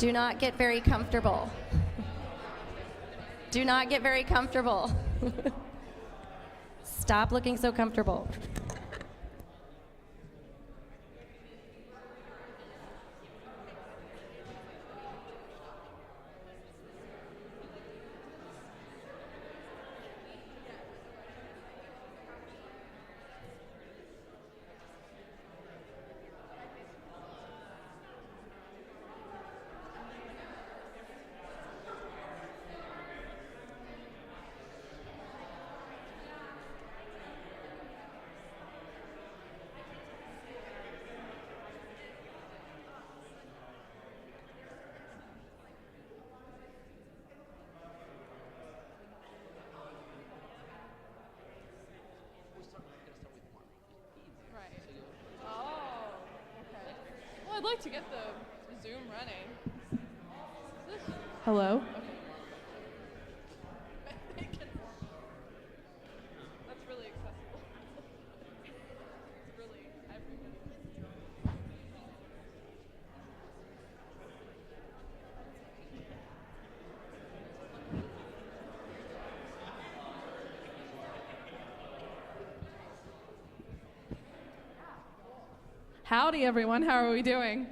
Do not get very comfortable. Do not get very comfortable. Stop looking so comfortable. I'd like to get the Zoom running. Hello? Okay. That's really accessible. It's really everybody. Howdy, everyone. How are we doing?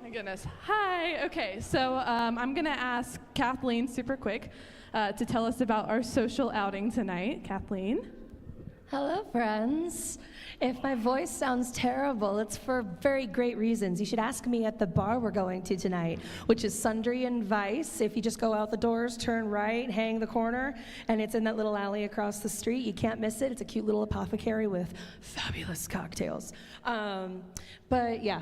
My goodness. Hi. Okay, so I'm going to ask Kathleen super quick to tell us about our social outing tonight. Kathleen? Hello, friends. If my voice sounds terrible, it's for very great reasons. You should ask me at the bar we're going to tonight, which is Sundry and Vice. If you just go out the doors, turn right, hang the corner, and it's in that little alley across the street. You can't miss it. It's a cute little apothecary with fabulous cocktails. But yeah,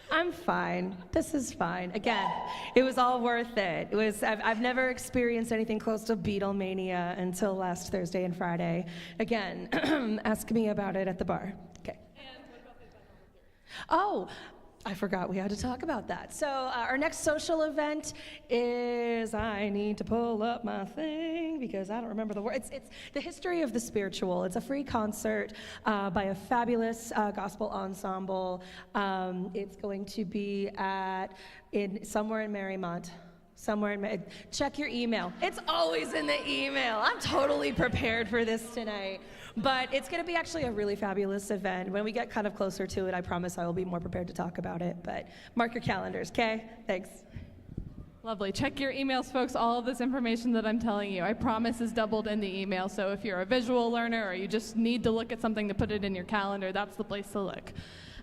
I'm fine. This is fine. Again, it was all worth it. I've never experienced anything close to Beatlemania until last Thursday and Friday. Again, ask me about it at the bar. Okay. And what about the event over here? Oh, I forgot we had to talk about that. So our next social event is, I need to pull up my thing because I don't remember the word. It's the History of the Spiritual. It's a free concert by a fabulous gospel ensemble. It's going to be somewhere in Marymount. Check your email. It's always in the email. I'm totally prepared for this tonight. But it's going to be actually a really fabulous event. When we get kind of closer to it, I promise I will be more prepared to talk about it. But mark your calendars, okay? Thanks. Lovely. Check your emails, folks. All of this information that I'm telling you, I promise, is doubled in the email. So if you're a visual learner or you just need to look at something to put it in your calendar, that's the place to look.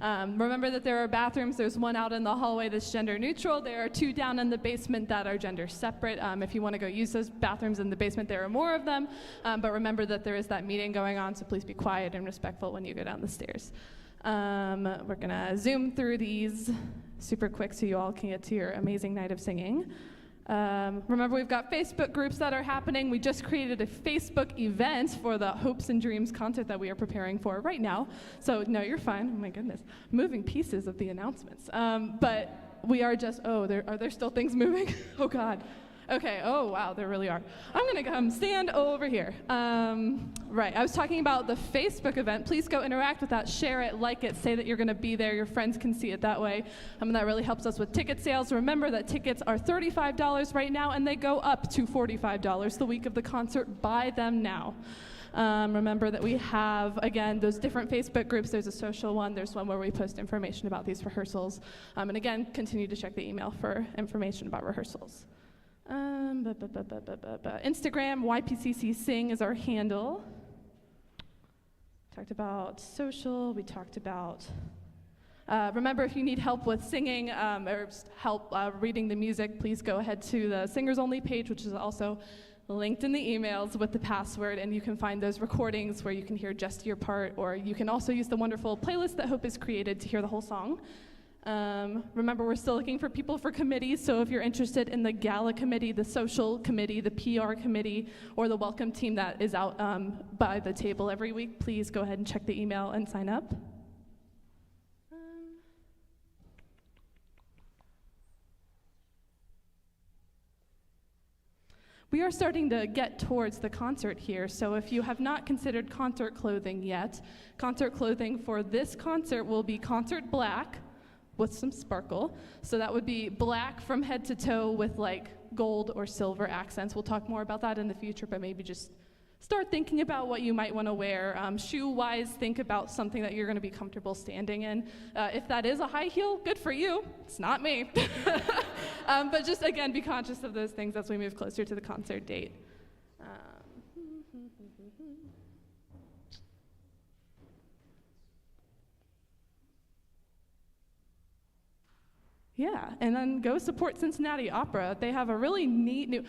Remember that there are bathrooms. There's one out in the hallway that's gender neutral. There are two down in the basement that are gender separate. If you want to go use those bathrooms in the basement, there are more of them. But remember that there is that meeting going on, so please be quiet and respectful when you go down the stairs. We're going to zoom through these super quick so you all can get to your amazing night of singing. Remember, we've got Facebook groups that are happening. We just created a Facebook event for the Hopes and Dreams concert that we are preparing for right now. So, no, you're fine. Oh, my goodness. Moving pieces of the announcements. But we are just, are there still things moving? Oh, God. Okay, oh, wow, there really are. I'm going to come stand over here. Right, I was talking about the Facebook event. Please go interact with that, share it, like it, say that you're going to be there. Your friends can see it that way. That really helps us with ticket sales. Remember that tickets are $35 right now, and they go up to $45 the week of the concert. Buy them now. Remember that we have, again, those different Facebook groups. There's a social one. There's one where we post information about these rehearsals. And again, continue to check the email for information about rehearsals. Instagram, YPCC Sing is our handle. Talked about social. We talked about, remember, if you need help with singing or help reading the music, please go ahead to the Singers Only page, which is also linked in the emails with the password, and you can find those recordings where you can hear just your part, or you can also use the wonderful playlist that Hope has created to hear the whole song. Remember, we're still looking for people for committees, so if you're interested in the gala committee, the social committee, the PR committee, or the welcome team that is out by the table every week, please go ahead and check the email and sign up. We are starting to get towards the concert here, so if you have not considered concert clothing yet, concert clothing for this concert will be concert black, with some sparkle. So that would be black from head to toe with like gold or silver accents. We'll talk more about that in the future, but maybe just start thinking about what you might want to wear. Shoe-wise, think about something that you're going to be comfortable standing in. If that is a high heel, good for you. It's not me. But just, again, be conscious of those things as we move closer to the concert date. Yeah, and then go support Cincinnati Opera. They have a really neat new,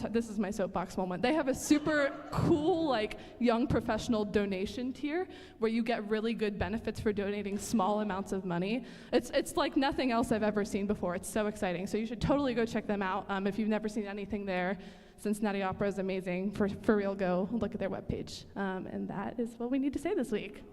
this is my soapbox moment. They have a super cool, like, young professional donation tier where you get really good benefits for donating small amounts of money. It's like nothing else I've ever seen before. It's so exciting. So you should totally go check them out. If you've never seen anything there, Cincinnati Opera is amazing. For real, go look at their webpage. And that is what we need to say this week.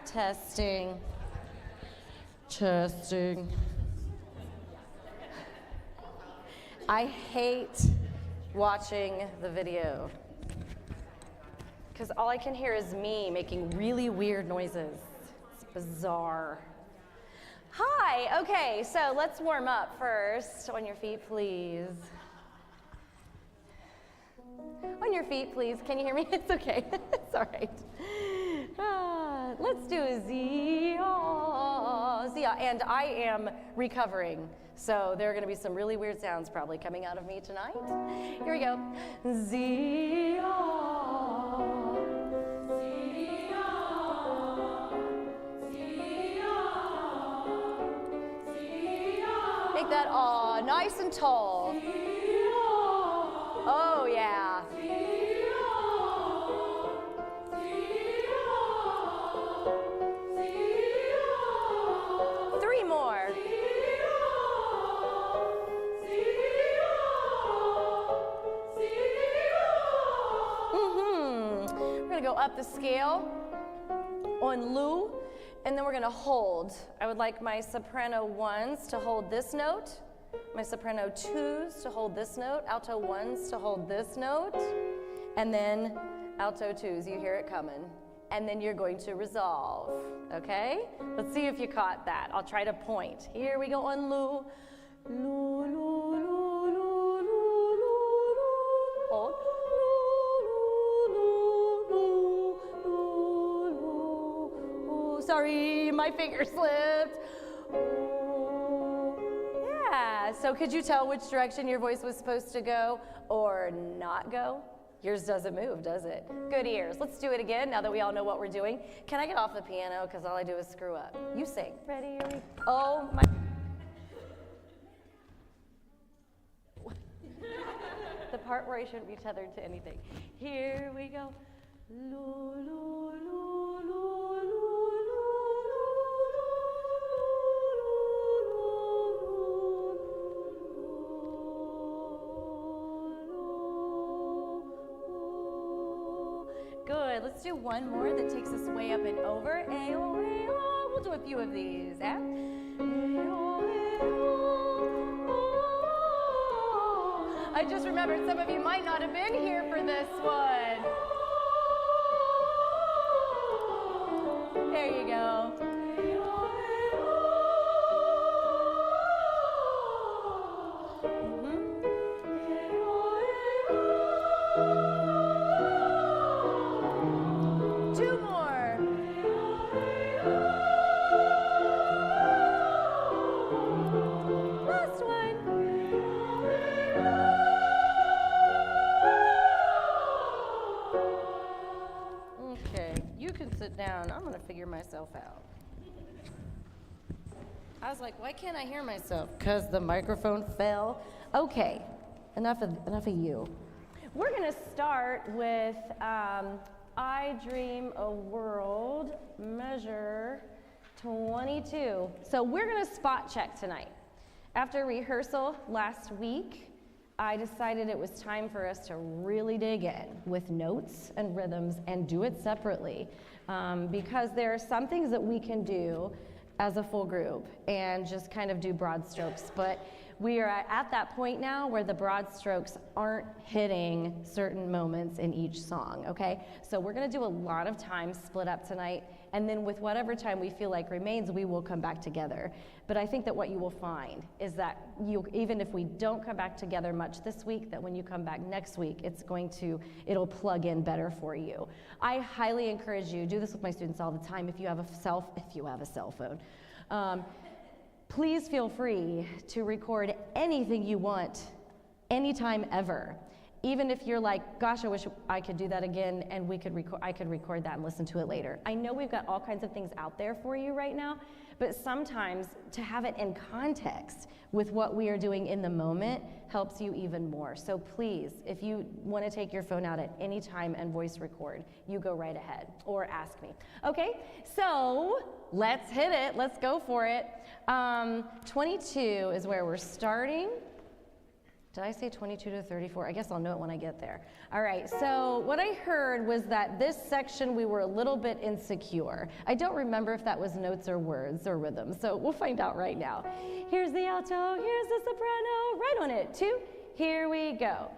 Testing. I hate watching the video because all I can hear is me making really weird noises. It's bizarre. Hi, okay, so let's warm up first. On your feet, please. On your feet, please. Can you hear me? It's okay. It's all right. Let's do a Zia, Zia. And I am recovering, so there are going to be some really weird sounds probably coming out of me tonight. Here we go. Zia, Zia, Zia, Zia. Make that aw nice and tall. Zia. Oh, yeah. More. We're going to go up the scale on Lu, and then we're going to hold. I would like my soprano ones to hold this note, my soprano twos to hold this note, alto ones to hold this note, and then alto twos. You hear it coming. And then you're going to resolve, okay? Let's see if you caught that. I'll try to point. Here we go on Lu. Lu, Lu, Lu, Lu, Lu, Lu, Lu. Hold. Lu, Lu, Lu, Lu, Lu, Lu. Sorry, my finger slipped. Yeah, so could you tell which direction your voice was supposed to go or not go? Yours doesn't move, does it? Good ears. Let's do it again now that we all know what we're doing. Can I get off the piano? Because all I do is screw up. You sing. Ready? Here we go. Oh, my. The part where I shouldn't be tethered to anything. Here we go. Lo, lo, lo, lo, lo. Good. Let's do one more that takes us way up and over. Ayo, ayo. We'll do a few of these. Eh? Ayo, ayo. I just remembered some of you might not have been here for this one. There you go. Down. I'm going to figure myself out. I was like, why can't I hear myself? Because the microphone fell. Okay, enough of you. We're going to start with I Dream a World, measure 22. So we're going to spot check tonight. After rehearsal last week, I decided it was time for us to really dig in with notes and rhythms and do it separately. Because there are some things that we can do as a full group and just kind of do broad strokes, but we are at that point now where the broad strokes aren't hitting certain moments in each song, okay? So we're gonna do a lot of time split up tonight, and then with whatever time we feel like remains, we will come back together. But I think that what you will find is that even if we don't come back together much this week, that when you come back next week, it'll plug in better for you. I highly encourage you, do this with my students all the time, if you have a cell phone, please feel free to record anything you want, anytime ever. Even if you're like, gosh, I wish I could do that again and I could record that and listen to it later. I know we've got all kinds of things out there for you right now, but sometimes to have it in context with what we are doing in the moment helps you even more. So please, if you want to take your phone out at any time and voice record, you go right ahead or ask me. Okay, so let's hit it. Let's go for it. 22 is where we're starting. Did I say 22 to 34? I guess I'll know it when I get there. All right, so what I heard was that this section we were a little bit insecure. I don't remember if that was notes or words or rhythms, so we'll find out right now. Here's the alto, here's the soprano, right on it, 2, here we go.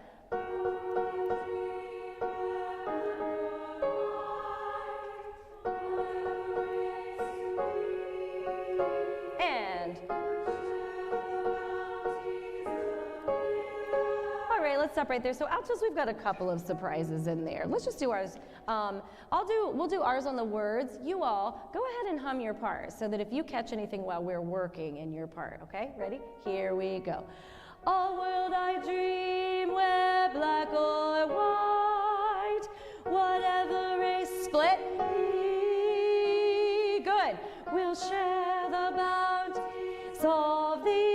Let's stop right there. So altos, we've got a couple of surprises in there. Let's just do ours. We'll do ours on the words. You all, go ahead and hum your part so that if you catch anything while we're working in your part, okay? Ready? Here we go. A world I dream where black or white, whatever race split, good. We'll share the bounties of the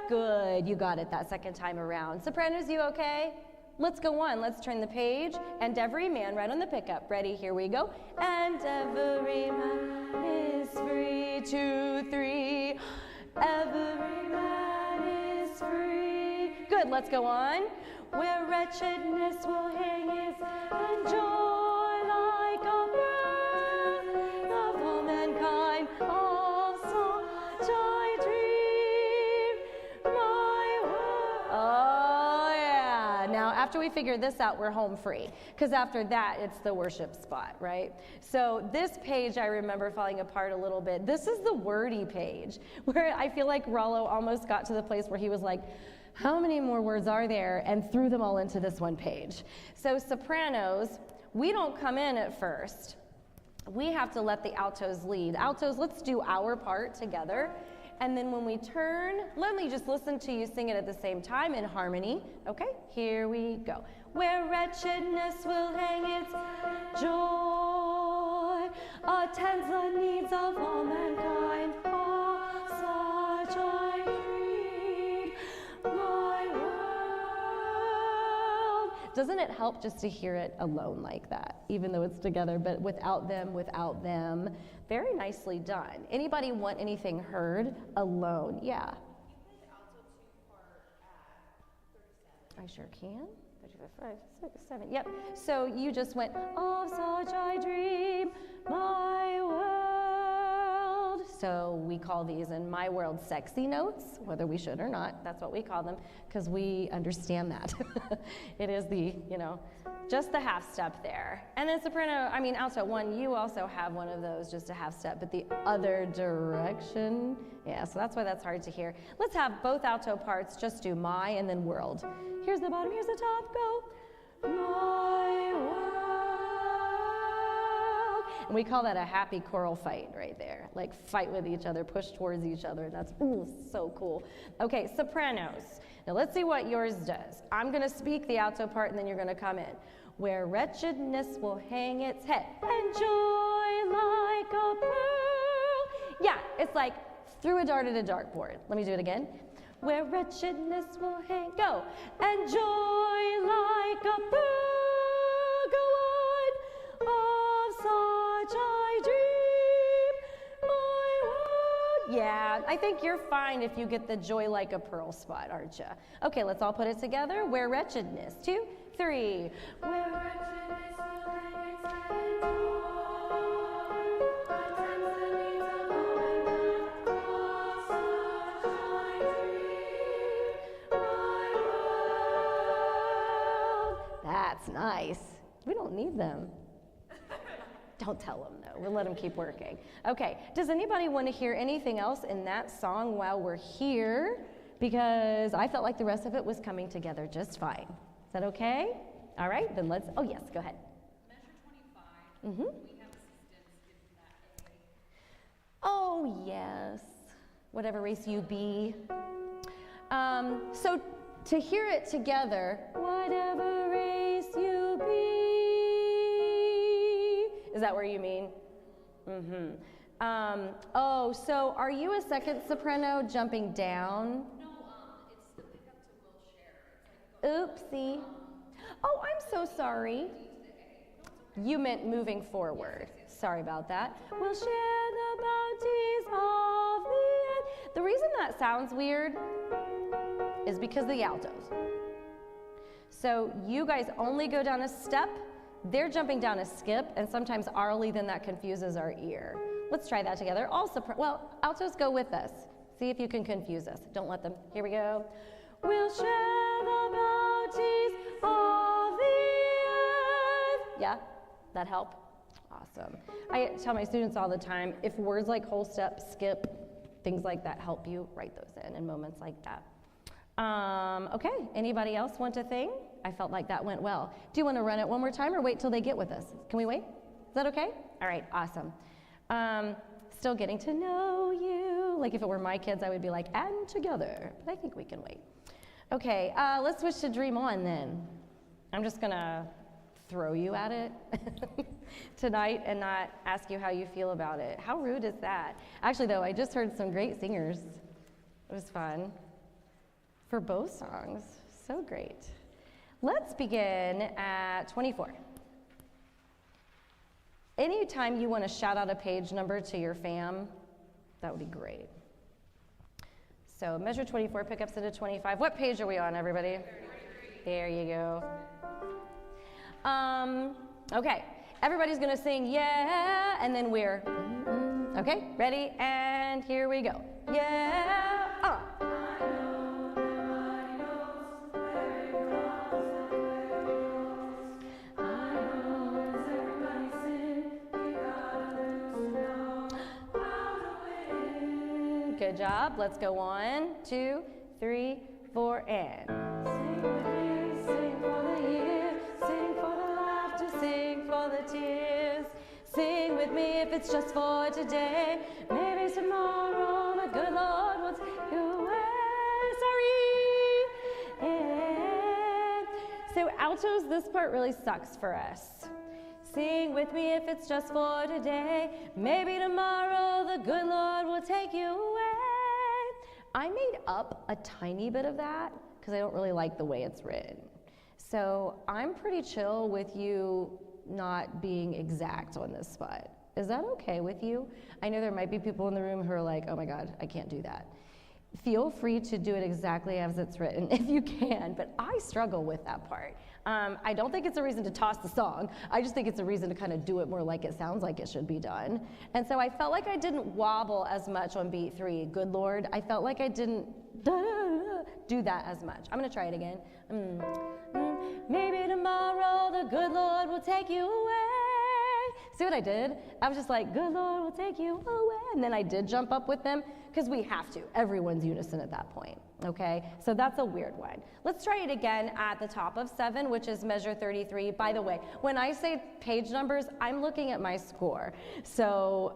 good, you got it that second time around. Sopranos, you okay? Let's go on, let's turn the page. And every man right on the pickup. Ready, here we go. And every man is free, 2, 3. Every man is free. Good, let's go on. Where wretchedness will hang his and joy like a breath of all mankind. Of such I dream. Oh yeah, now after we figure this out, we're home free. Because after that, it's the worship spot, right? So this page, I remember falling apart a little bit. This is the wordy page, where I feel like Rollo almost got to the place where he was like, how many more words are there? And threw them all into this one page. So sopranos, we don't come in at first. We have to let the altos lead. Altos, let's do our part together. And then when we turn, let me just listen to you sing it at the same time in harmony. Okay, here we go. where wretchedness will hang its joy, attends the needs of all mankind. Oh, such I dream, my world. Doesn't it help just to hear it alone like that, even though it's together, but without them? Very nicely done. Anybody want anything heard alone? Yeah. I sure can. 5, 6, 7. Yep. So you just went, of such I dream, my world. So we call these in my world sexy notes, whether we should or not. That's what we call them, because we understand that. It is the, just the half step there. And then alto 1, you also have one of those, just a half step, but the other direction. Yeah, so that's why that's hard to hear. Let's have both alto parts just do my and then world. Here's the bottom, here's the top, go. My world. And we call that a happy choral fight right there. Like fight with each other, push towards each other. That's so cool. Okay, sopranos. Now let's see what yours does. I'm gonna speak the alto part and then you're gonna come in. Where wretchedness will hang its head and joy like a pearl. Yeah, it's like threw a dart at a dartboard. Let me do it again. Where wretchedness will hang, go, and joy like a pearl, go on, of such I dream, my world. Yeah, I think you're fine if you get the joy like a pearl spot, aren't you? Okay, let's all put it together. Where wretchedness, 2, 3. Where wretchedness will hang its head and That's nice. We don't need them. Don't tell them though. We'll let them keep working. Okay, does anybody want to hear anything else in that song while we're here? Because I felt like the rest of it was coming together just fine. Is that okay? All right, then let's, oh yes, go ahead. Measure 25, Mm-hmm. we have assistants given that A. Oh yes, whatever race you be. So to hear it together, whatever race you be. Is that where you mean? Mm-hmm. So are you a second soprano jumping down? No, it's the pickup to will share. Oopsie. Oh, I'm so sorry. You meant moving forward. Sorry about that. We'll share the bounties of the earth. The reason that sounds weird is because of the altos. So you guys only go down a step, they're jumping down a skip, and sometimes aurally, then that confuses our ear. Let's try that together. Altos go with us. See if you can confuse us. Don't let them. Here we go. We'll share the bounties of the earth. Yeah, that help? Awesome. I tell my students all the time, if words like whole step, skip, things like that help you, write those in moments like that. Okay, anybody else want to thing? I felt like that went well. Do you want to run it one more time or wait till they get with us? Can we wait? Is that okay? All right, awesome. Still getting to know you. Like if it were my kids, I would be like, and together. But I think we can wait. Okay, let's switch to Dream On then. I'm just gonna throw you at it tonight and not ask you how you feel about it. How rude is that? Actually though, I just heard some great singers. It was fun. For both songs, so great. Let's begin at 24. Anytime you want to shout out a page number to your fam, that would be great. So measure 24, pickups into 25. What page are we on, everybody? 33. There you go. Okay, everybody's gonna sing yeah, and then we're, okay, ready, and here we go. Yeah, Good job. Let's go 1, 2, 3, 4, and. Sing with me, sing for the year, sing for the laughter, sing for the tears. Sing with me if it's just for today. Maybe tomorrow the good Lord will take you away. Sorry. And so altos, this part really sucks for us. Sing with me if it's just for today. Maybe tomorrow the good Lord will take you away. I made up a tiny bit of that because I don't really like the way it's written. So I'm pretty chill with you not being exact on this spot. Is that okay with you? I know there might be people in the room who are like, oh my God, I can't do that. Feel free to do it exactly as it's written if you can, but I struggle with that part. I don't think it's a reason to toss the song. I just think it's a reason to kind of do it more like it sounds like it should be done. And so I felt like I didn't wobble as much on beat 3, good Lord. I felt like I didn't do that as much. I'm gonna try it again. Maybe tomorrow the good Lord will take you away. See what I did? I was just like, good Lord will take you away. And then I did jump up with them because we have to. Everyone's unison at that point, okay? So that's a weird one. Let's try it again at the top of 7, which is measure 33. By the way, when I say page numbers, I'm looking at my score. So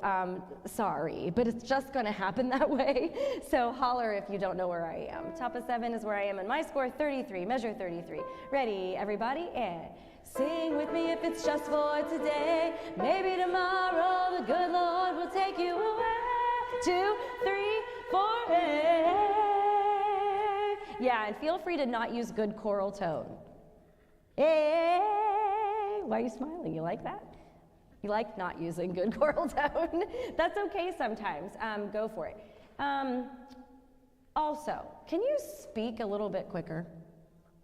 sorry, but it's just gonna happen that way. So holler if you don't know where I am. Top of 7 is where I am in my score, 33, measure 33. Ready, everybody? And sing with me if it's just for today. Maybe tomorrow the good Lord will take you away. 2, 3, 4, hey. Yeah, and feel free to not use good choral tone. Hey. Why are you smiling? You like that? You like not using good choral tone? That's okay sometimes. Go for it. Also, can you speak a little bit quicker?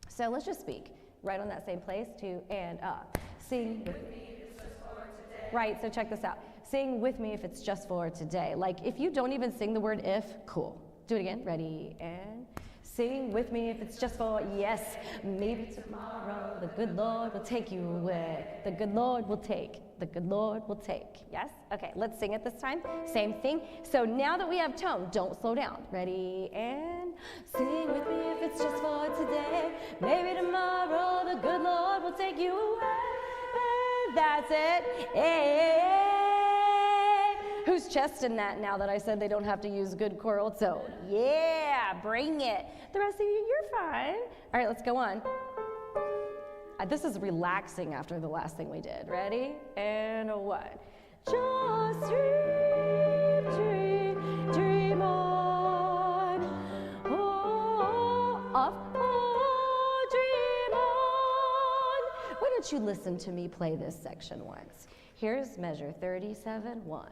So let's just speak. Right on that same place, 2 and up. Sing with me if it's just for today. Right, so check this out. Sing with me if it's just for today. Like if you don't even sing the word if, cool. Do it again, ready, and sing with me if it's just for, yes, maybe tomorrow the good Lord will take you away. The good Lord will take, the good Lord will take. Yes? Okay, let's sing it this time. Same thing. So now that we have tone, don't slow down. Ready, and sing with me if it's just for today. Maybe tomorrow the good Lord will take you away. That's it. Hey. Who's chesting that now that I said they don't have to use good choral tone? Yeah, bring it. The rest of you, you're fine. All right, let's go on. This is relaxing after the last thing we did. Ready? And 1. Just dream, dream, dream on. Oh, off, oh, dream on. Why don't you listen to me play this section once? Here's measure 37, 1.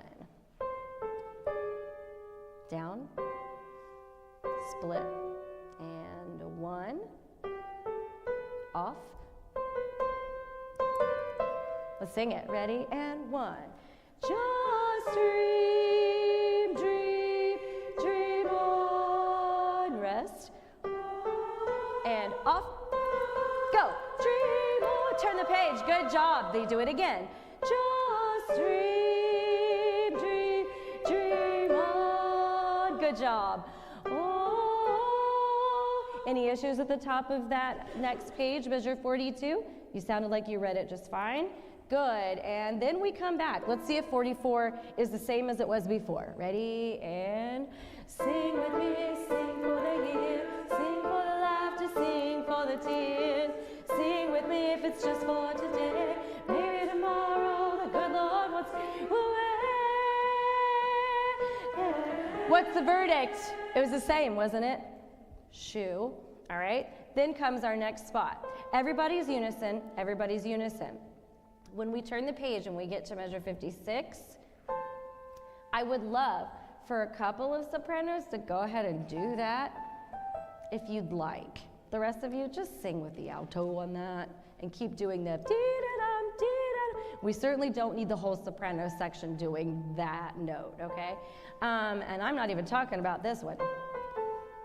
Down, split, and 1, off. Let's sing it. Ready? And 1. Just dream, dream, dream on. Rest. And off. Go. Dream on. Turn the page. Good job. They do it again. Just dream, dream, dream on. Good job. Oh. Any issues at the top of that next page, measure 42? You sounded like you read it just fine. Good, and then we come back. Let's see if 44 is the same as it was before. Ready, and sing with me, sing for the year, sing for the laughter, sing for the tears. Sing with me if it's just for today. Maybe tomorrow the good Lord wants away. What's the verdict? It was the same, wasn't it? Shoe, all right? Then comes our next spot. Everybody's unison, everybody's unison. When we turn the page and we get to measure 56, I would love for a couple of sopranos to go ahead and do that if you'd like. The rest of you, just sing with the alto on that and keep doing the dee-da-dum, dee-da-dum. We certainly don't need the whole soprano section doing that note, okay? And I'm not even talking about this one,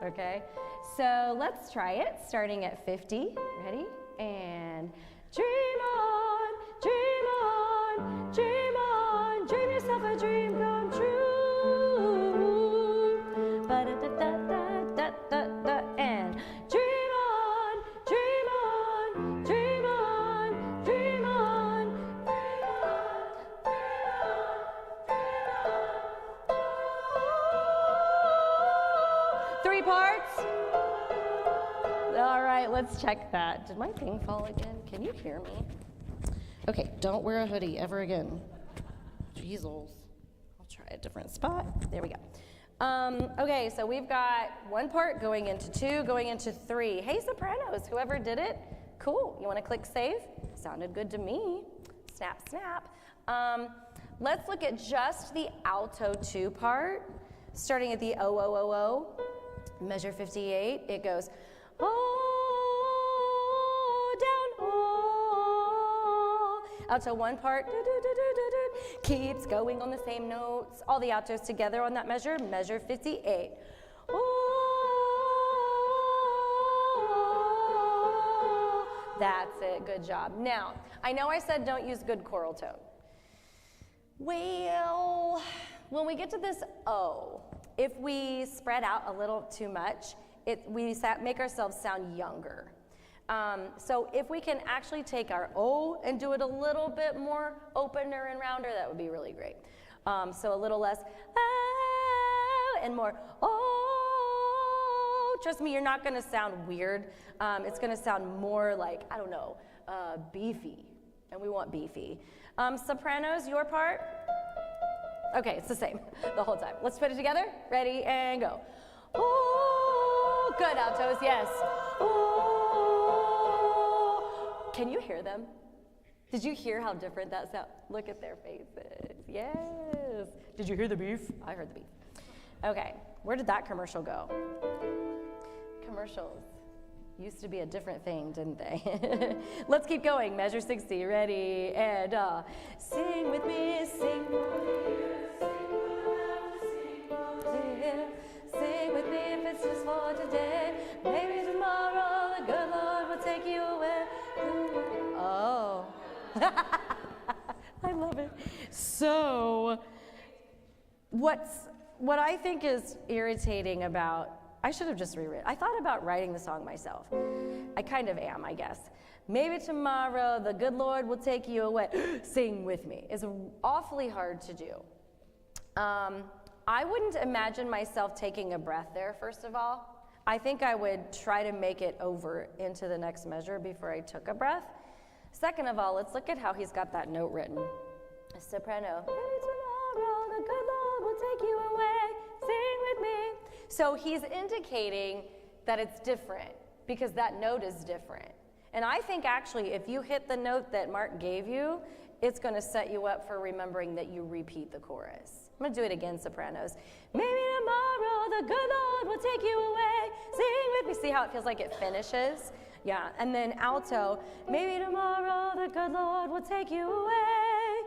okay? So let's try it, starting at 50. Ready? And dream on, dream on, dream on, dream yourself a dream come true. Ba-da-da-da-da-da-da-da. And dream on, dream on, dream on, dream on, dream on, dream on. 3 parts. All right. right, let's check that. Did my thing fall again? Can you hear me? Okay, don't wear a hoodie ever again. Jeezels. I'll try a different spot. There we go. Okay, so we've got one part going into 2, going into 3. Hey, sopranos, whoever did it, cool. You want to click save? Sounded good to me. Snap, snap. Let's look at just the alto 2 part, starting at the O, O, O, O, measure 58. It goes, oh, down, oh. Alto 1 part, do, do, do, do, do, do, keeps going on the same notes. All the altos together on that measure, measure 58. That's it, good job. Now, I know I said don't use good choral tone. Well, when we get to this O, if we spread out a little too much, we make ourselves sound younger. So if we can actually take our O and do it a little bit more opener and rounder, that would be really great. So a little less ah, and more oh. Trust me, you're not going to sound weird. It's going to sound more like, I don't know, beefy. And we want beefy. Sopranos, your part? Okay, it's the same the whole time. Let's put it together. Ready, and go. Oh, good, altos, yes. Oh. Can you hear them? Did you hear how different that sounds? Look at their faces. Yes. Did you hear the beef? I heard the beef. Okay, where did that commercial go? Commercials used to be a different thing, didn't they? Let's keep going. Measure 60. Ready, and sing with me, sing. Sing with me if it's just for today. Maybe tomorrow the good Lord will take you away. Oh. I love it. So, what I think is irritating about, I should have just rewritten. I thought about writing the song myself. I kind of am, I guess. Maybe tomorrow the good Lord will take you away. Sing with me. It's awfully hard to do. I wouldn't imagine myself taking a breath there, first of all. I think I would try to make it over into the next measure before I took a breath. Second of all, let's look at how he's got that note written. A soprano. Maybe tomorrow the good Lord will take you away. Sing with me. So he's indicating that it's different because that note is different. And I think actually if you hit the note that Mark gave you, it's going to set you up for remembering that you repeat the chorus. I'm going to do it again, sopranos. Maybe tomorrow the good Lord will take you away. Sing with me. See how it feels like it finishes? Yeah. And then alto. Maybe tomorrow the good Lord will take you away.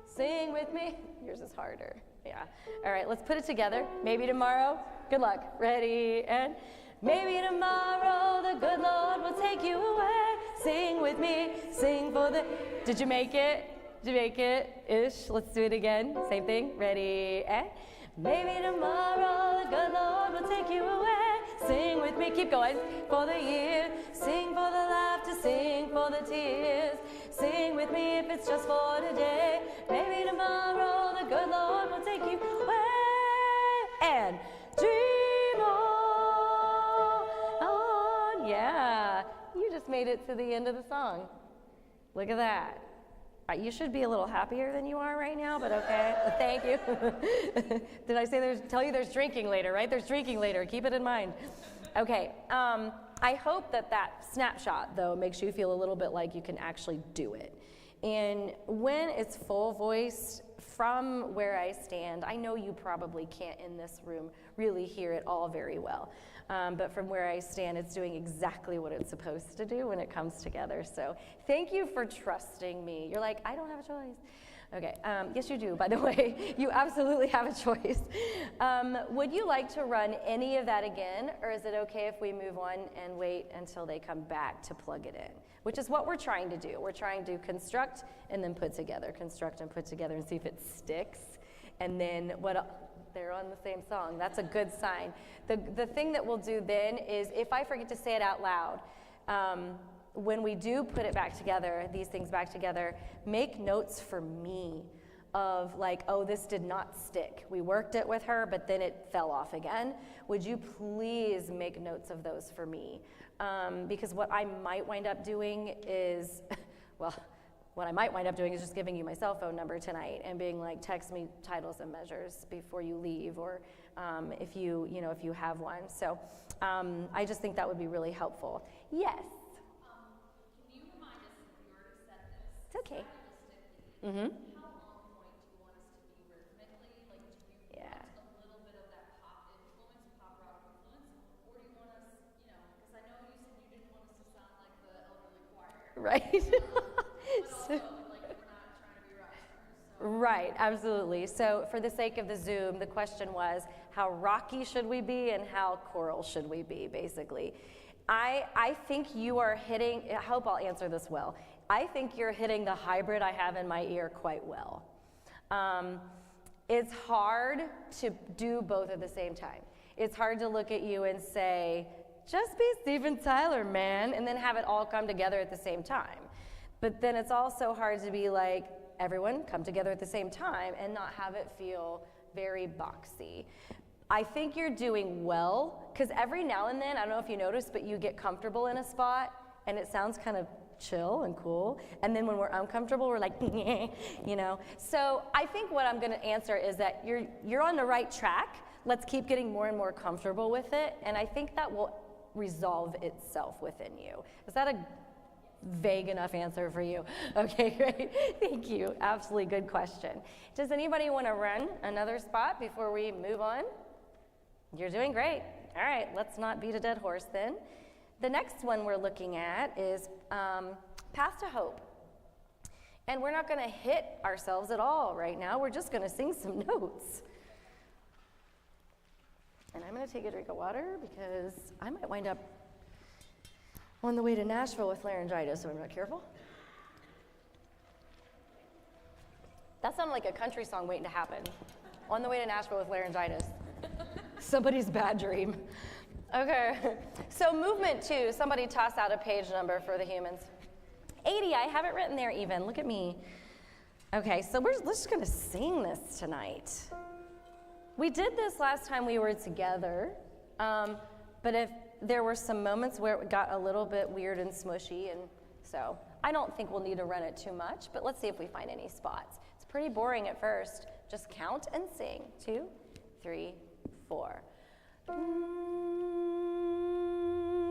Sing with me. Yours is harder. Yeah. All right, let's put it together. Maybe tomorrow. Good luck. Ready, and maybe tomorrow the good Lord will take you away. Sing with me. Sing for the... Did you make it? Did you make it? Ish. Let's do it again. Same thing. Ready, and maybe tomorrow the good Lord will take you away. Sing with me. Keep going. For the year. Sing for the laughter. Sing for the tears. Sing with me if it's just for today. Maybe tomorrow the good Lord will take you away. And dream on. Yeah. You just made it to the end of the song. Look at that. You should be a little happier than you are right now, but okay. Thank you. Did I say tell you there's drinking later, right? There's drinking later. Keep it in mind. Okay. I hope that snapshot, though, makes you feel a little bit like you can actually do it. And when it's full voice, from where I stand, I know you probably can't in this room really hear it all very well. But from where I stand, it's doing exactly what it's supposed to do when it comes together. So thank you for trusting me. You're like, I don't have a choice. Okay, yes you do, by the way. You absolutely have a choice. Would you like to run any of that again, or is it okay if we move on and wait until they come back to plug it in? Which is what we're trying to do. We're trying to construct and then put together, construct and put together and see if it sticks. And then they're on the same song. That's a good sign. The thing that we'll do then is if I forget to say it out loud, when we do put it back together, these things back together, make notes for me. of like, oh, this did not stick. We worked it with her, but then it fell off again. Would you please make notes of those for me? Because what I might wind up doing is, well, what I might wind up doing is just giving you my cell phone number tonight and being like, text me titles and measures before you leave, or if you have one. So I just think that would be really helpful. Yes. Can you remind us, you already said this? It's okay. Stylistically, how on point do you want us to be rhythmically? Like, do you Yeah. want a little bit of that pop influence, pop rock influence, or do you want us, because I know you said you didn't want us to sound like the elderly choir, Right. but also like we're not trying to be rock stars. So. Right, absolutely. So for the sake of the Zoom, the question was, how rocky should we be and how choral should we be, basically? I think you are hitting, I hope I'll answer this well. I think you're hitting the hybrid I have in my ear quite well. It's hard to do both at the same time. It's hard to look at you and say, just be Steven Tyler, man, and then have it all come together at the same time. But then it's also hard to be like, everyone come together at the same time and not have it feel very boxy. I think you're doing well, because every now and then, I don't know if you noticed, but you get comfortable in a spot and it sounds kind of chill and cool. And then when we're uncomfortable, we're like, So I think what I'm going to answer is that you're on the right track. Let's keep getting more and more comfortable with it. And I think that will resolve itself within you. Is that a vague enough answer for you? Okay, great. Thank you. Absolutely good question. Does anybody want to run another spot before we move on? You're doing great. All right, let's not beat a dead horse then. The next one we're looking at is Path to Hope. And we're not going to hit ourselves at all right now. We're just going to sing some notes. And I'm going to take a drink of water because I might wind up on the way to Nashville with laryngitis if I'm not careful. That sounded like a country song waiting to happen. On the way to Nashville with laryngitis. Somebody's bad dream. Okay, so movement 2, somebody toss out a page number for the humans. 80, I have it written there even, look at me. Okay, so we're just gonna sing this tonight. We did this last time we were together, but if there were some moments where it got a little bit weird and smushy, and so I don't think we'll need to run it too much, but let's see if we find any spots. It's pretty boring at first. Just count and sing. 2, 3, 4.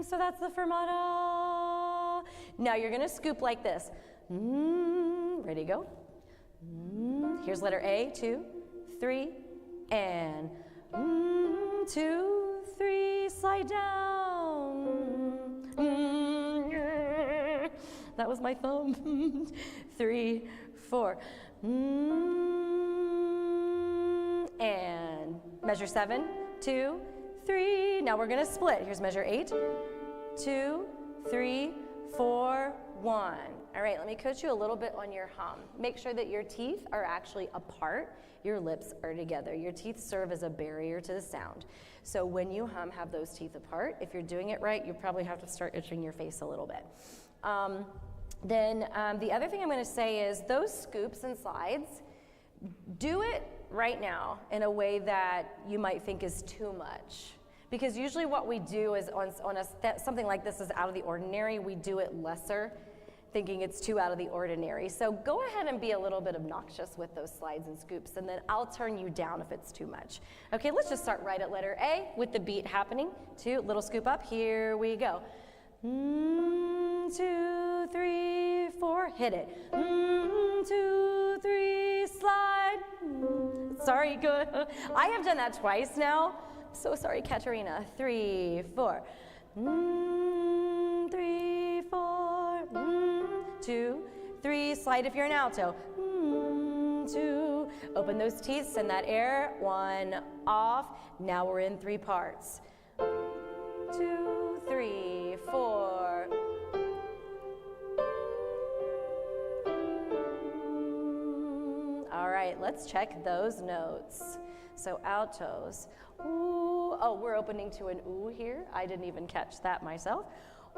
So that's the fermata. Now you're gonna scoop like this. Ready, go. Here's letter A, 2, 3, and 2, 3, slide down. That was my thumb. 3, 4. And measure 7, 2, 3. Now we're gonna split. Here's measure 8, 2, 3, 4, 1. All right, let me coach you a little bit on your hum. Make sure that your teeth are actually apart, your lips are together. Your teeth serve as a barrier to the sound. So when you hum, have those teeth apart. If you're doing it right, you probably have to start itching your face a little bit. The other thing I'm gonna say is those scoops and slides, do it right now in a way that you might think is too much. Because usually what we do is something like this is out of the ordinary, we do it lesser, thinking it's too out of the ordinary. So go ahead and be a little bit obnoxious with those slides and scoops, and then I'll turn you down if it's too much. Okay, let's just start right at letter A with the beat happening. 2, little scoop up, here we go. 2, 3, 4, hit it. 2, 3, slide. Sorry, good. I have done that twice now. So sorry, Katerina. 3, 4. 3, 4. 2, 3, slide if you're an alto. 2, open those teeth, send that air. 1, off. Now we're in 3 parts. 2, 3, 4. All right, let's check those notes. So altos, ooh, oh, we're opening to an ooh here. I didn't even catch that myself.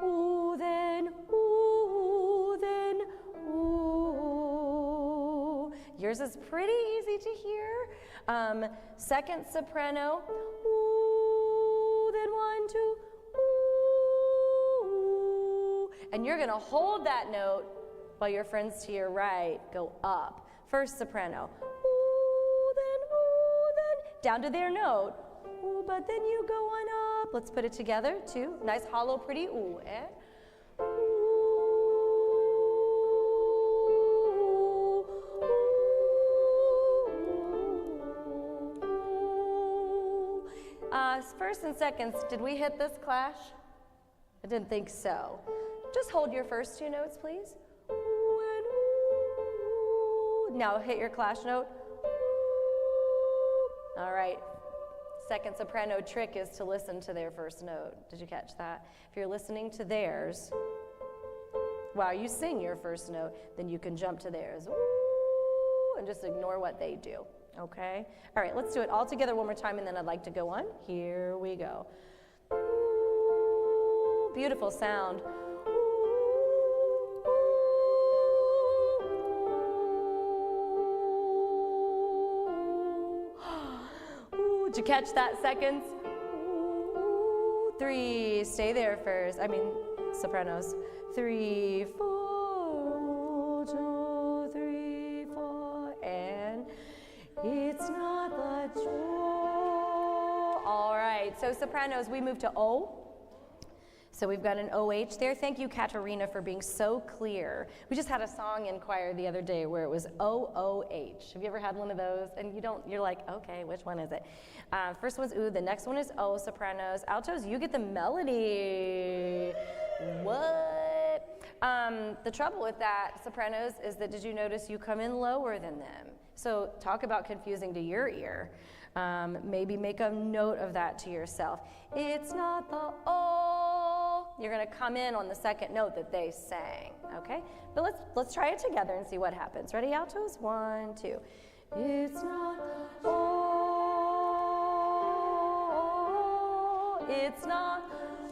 Ooh, then, ooh, then, ooh. Yours is pretty easy to hear. Second soprano, ooh, then 1, 2, ooh. And you're gonna hold that note while your friends to your right go up. First soprano, ooh, then, down to their note. Ooh, but then you go on up. Let's put it together, 2. Nice, hollow, pretty ooh, and first and seconds, did we hit this clash? I didn't think so. Just hold your first 2 notes, please. Ooh and ooh. Now hit your clash note. Ooh. All right. Second soprano trick is to listen to their first note. Did you catch that? If you're listening to theirs while you sing your first note, then you can jump to theirs. Ooh, and just ignore what they do. Okay? All right, let's do it all together one more time, and then I'd like to go on. Here we go. Ooh, beautiful sound. Ooh, did you catch that, seconds? Ooh, 3, stay there first. Sopranos. 3, 4, 2, 3, 4, and it's not the joy. All right, so sopranos, we move to O. So we've got an OH there. Thank you, Katerina, for being so clear. We just had a song in choir the other day where it was OOH. Have you ever had one of those? And you're like, okay, which one is it? First one's ooh, the next one is O, sopranos. Altos, you get the melody. What? The trouble with that, sopranos, is that did you notice you come in lower than them? So talk about confusing to your ear. Maybe make a note of that to yourself. It's not the O. You're going to come in on the second note that they sang, okay? But let's try it together and see what happens. Ready, altos? 1, 2. It's not the O. It's not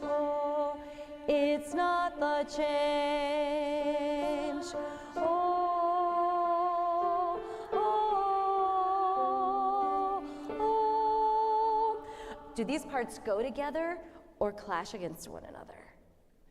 O. It's not the change. Oh, oh, oh. Do these parts go together or clash against one another?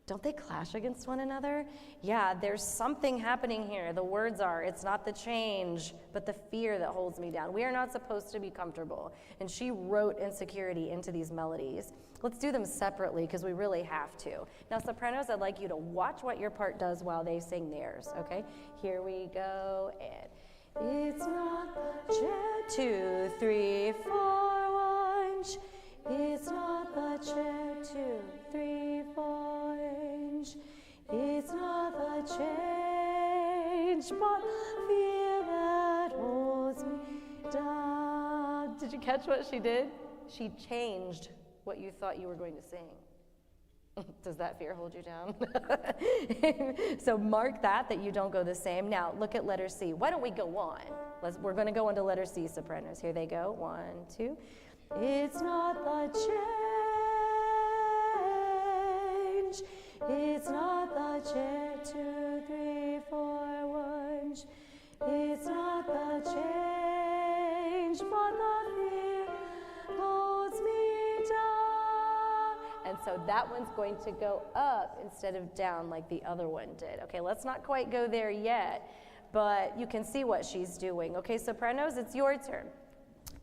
Don't they clash against one another? Yeah, there's something happening here. The words are, it's not the change, but the fear that holds me down. We are not supposed to be comfortable. And she wrote insecurity into these melodies. Let's do them separately because we really have to. Now, sopranos, I'd like you to watch what your part does while they sing theirs, okay? Here we go, and it's not the chair. 2, 3, 4, 1. It's not the chair. 2, 3, 4. It's not the change, but fear that holds me down. Did you catch what she did? She changed what you thought you were going to sing. Does that fear hold you down? So mark that you don't go the same. Now look at letter C. Why don't we go on? We're going to go on to letter C, sopranos. Here they go. 1, 2. It's not the change. It's not the chair. 2, 3, 4, 1. It's not the change, but the fear holds me down. And so that one's going to go up instead of down like the other one did. Okay, let's not quite go there yet, but you can see what she's doing. Okay, sopranos, it's your turn.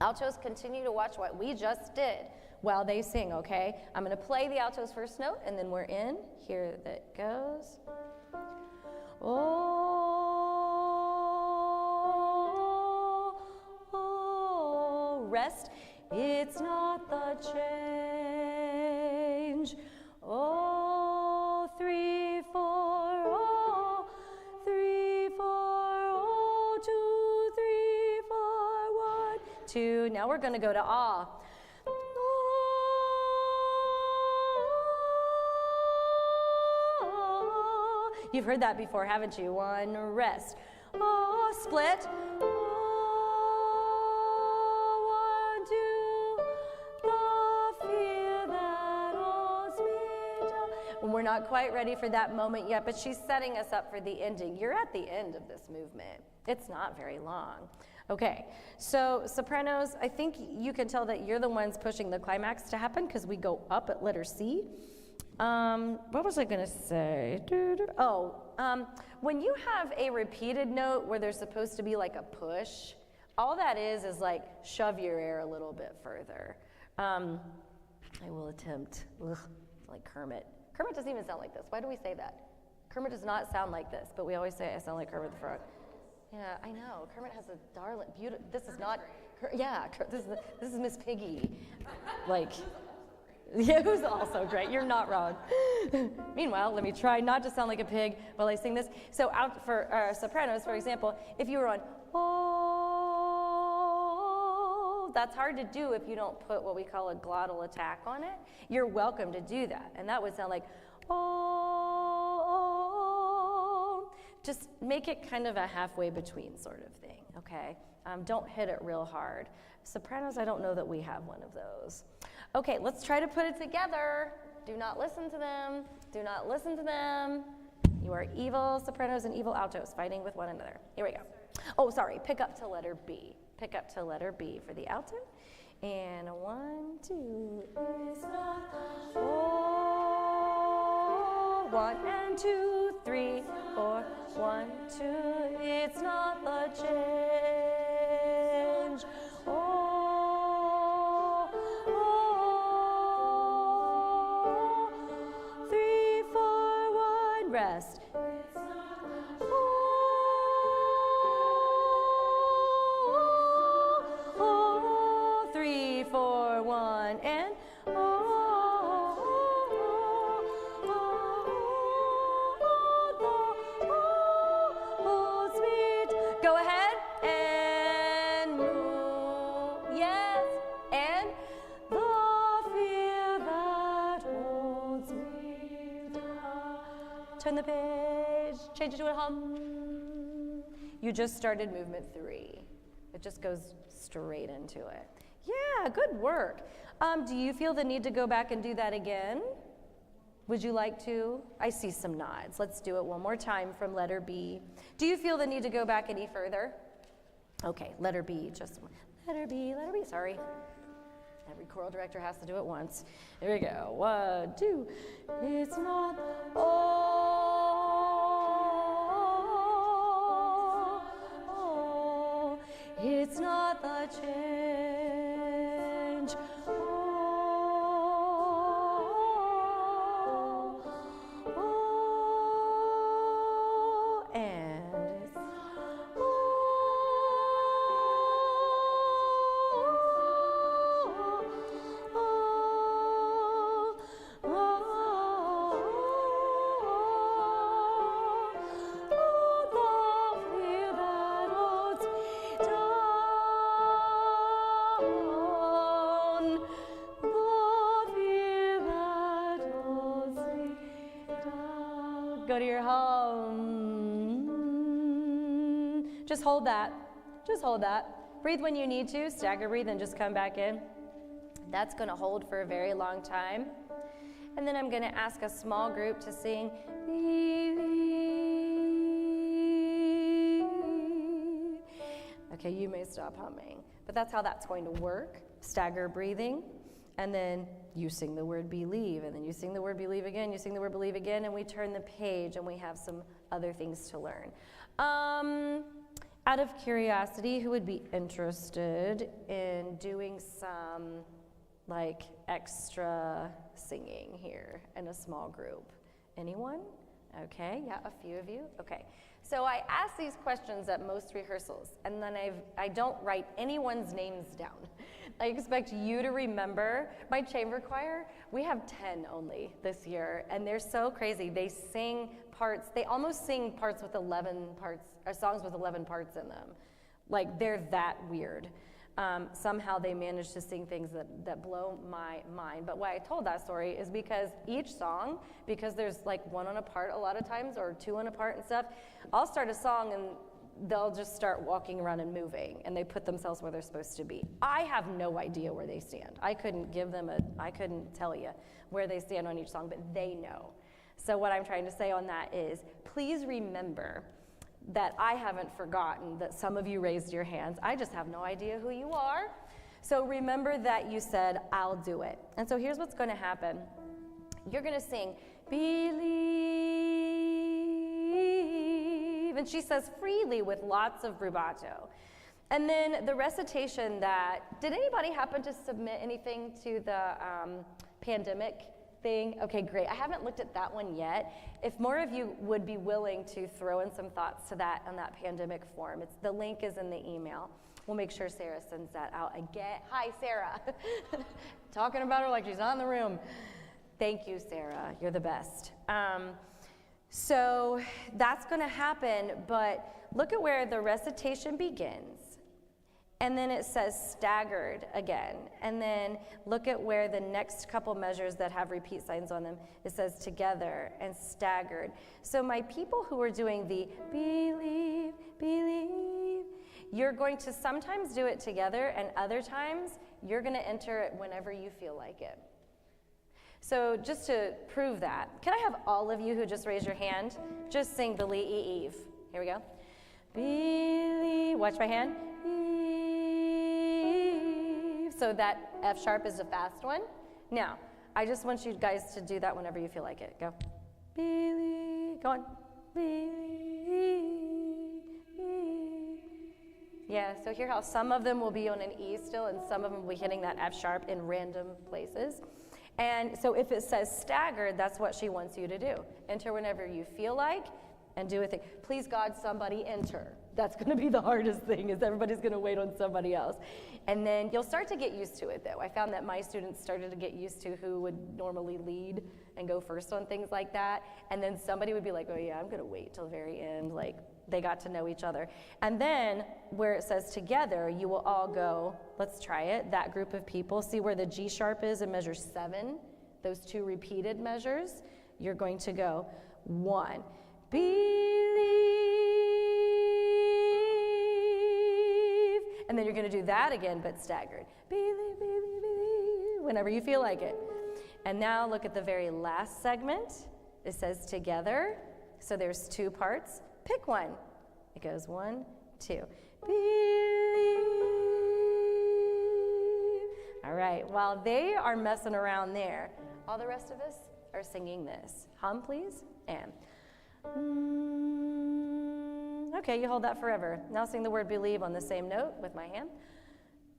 Altos, continue to watch what we just did while they sing, okay? I'm going to play the alto's first note, and then we're in. Here that goes. Oh, oh, rest. It's not the change. Oh, 3, 4, oh, 3, 4, oh, 2, 3, 4, 1, 2. Now we're going to go to ah. You've heard that before, haven't you? 1, rest. Oh, split. Oh, 1, 2. The fear that holds me down. Well, we're not quite ready for that moment yet, but she's setting us up for the ending. You're at the end of this movement. It's not very long. Okay, so sopranos, I think you can tell that you're the ones pushing the climax to happen because we go up at letter C. What was I gonna say? When you have a repeated note where there's supposed to be like a push, all that is like shove your air a little bit further. I will attempt, like Kermit. Kermit doesn't even sound like this. Why do we say that? Kermit does not sound like this, but we always say I sound like Kermit the Frog. Yeah, I know. Kermit has a darling, beautiful. This is not. This is Miss Piggy. Like, yeah, who's also great. You're not wrong. Meanwhile, let me try not to sound like a pig while I sing this. So, out for sopranos, for example, if you were on oh, that's hard to do if you don't put what we call a glottal attack on it. You're welcome to do that, and that would sound like oh. Just make it kind of a halfway between sort of thing, okay? Don't hit it real hard. Sopranos, I don't know that we have one of those. Okay, let's try to put it together. Do not listen to them. Do not listen to them. You are evil sopranos and evil altos fighting with one another. Here we go. Oh, sorry, pick up to letter B. Pick up to letter B for the alto. And 1, 2, it's not oh, 1 and 2, 3, 4, 1, 2, it's not the change. Oh, oh, 3, 4, 1, rest. Oh, 3, 4, 1, and go ahead and move, yes, and the fear that holds me down. Turn the page, change it to a hum. You just started movement 3. It just goes straight into it. Yeah, good work. Do you feel the need to go back and do that again? Would you like to? I see some nods. Let's do it one more time from letter B. Do you feel the need to go back any further? Okay, letter B, just letter B, sorry. Every choral director has to do it once. Here we go. 1, 2. It's not oh, it's not the change. Go to your home. Just hold that. Just hold that. Breathe when you need to. Stagger breathe and just come back in. That's going to hold for a very long time. And then I'm going to ask a small group to sing. Okay, you may stop humming. But that's how that's going to work. Stagger breathing. And then you sing the word believe, and then you sing the word believe again, you sing the word believe again, and we turn the page and we have some other things to learn. Out of curiosity, who would be interested in doing some like extra singing here in a small group? Anyone? Okay, yeah, a few of you. Okay, so I ask these questions at most rehearsals, and then I don't write anyone's names down. I expect you to remember. My chamber choir, we have 10 only this year, and they're so crazy. They sing parts, they almost sing parts with 11 parts, or songs with 11 parts in them. Like, they're that weird. Somehow they manage to sing things that blow my mind. But why I told that story is because each song, because there's like one on a part a lot of times, or two on a part and stuff, I'll start a song and they'll just start walking around and moving, and they put themselves where they're supposed to be. I have no idea where they stand. I couldn't tell you where they stand on each song, but they know. So what I'm trying to say on that is, please remember that I haven't forgotten that some of you raised your hands. I just have no idea who you are. So remember that you said, I'll do it. And so here's what's going to happen. You're going to sing, believe. And she says freely with lots of rubato. And then the recitation did anybody happen to submit anything to the pandemic thing? Okay, great. I haven't looked at that one yet. If more of you would be willing to throw in some thoughts to that on that pandemic form, the link is in the email. We'll make sure Sarah sends that out again. Hi, Sarah. Talking about her like she's not in the room. Thank you, Sarah. You're the best. So that's going to happen, but look at where the recitation begins. And then it says staggered again. And then look at where the next couple measures that have repeat signs on them, it says together and staggered. So my people who are doing the believe, believe, you're going to sometimes do it together, and other times you're going to enter it whenever you feel like it. So just to prove that, can I have all of you who just raised your hand just sing believe? Here we go. Believe, watch my hand. Believe. So that F sharp is a fast one. Now, I just want you guys to do that whenever you feel like it. Go. Believe, go on. Believe. Yeah, so hear how some of them will be on an E still, and some of them will be hitting that F sharp in random places. And so if it says staggered, that's what she wants you to do. Enter whenever you feel like, and do a thing. Please God, somebody enter. That's going to be the hardest thing, is everybody's going to wait on somebody else. And then you'll start to get used to it, though. I found that my students started to get used to who would normally lead and go first on things like that. And then somebody would be like, oh yeah, I'm going to wait till the very end. Like, they got to know each other. And then where it says together, you will all go, let's try it, that group of people. See where the G sharp is in measure 7, those two repeated measures? You're going to go 1, believe, and then you're going to do that again, but staggered. Believe, believe, believe, whenever you feel like it. And now look at the very last segment. It says together, so there's 2 parts. Pick one. It goes 1, 2. Believe. All right, while they are messing around there, all the rest of us are singing this. Hum, please, and. Okay, you hold that forever. Now sing the word believe on the same note with my hand.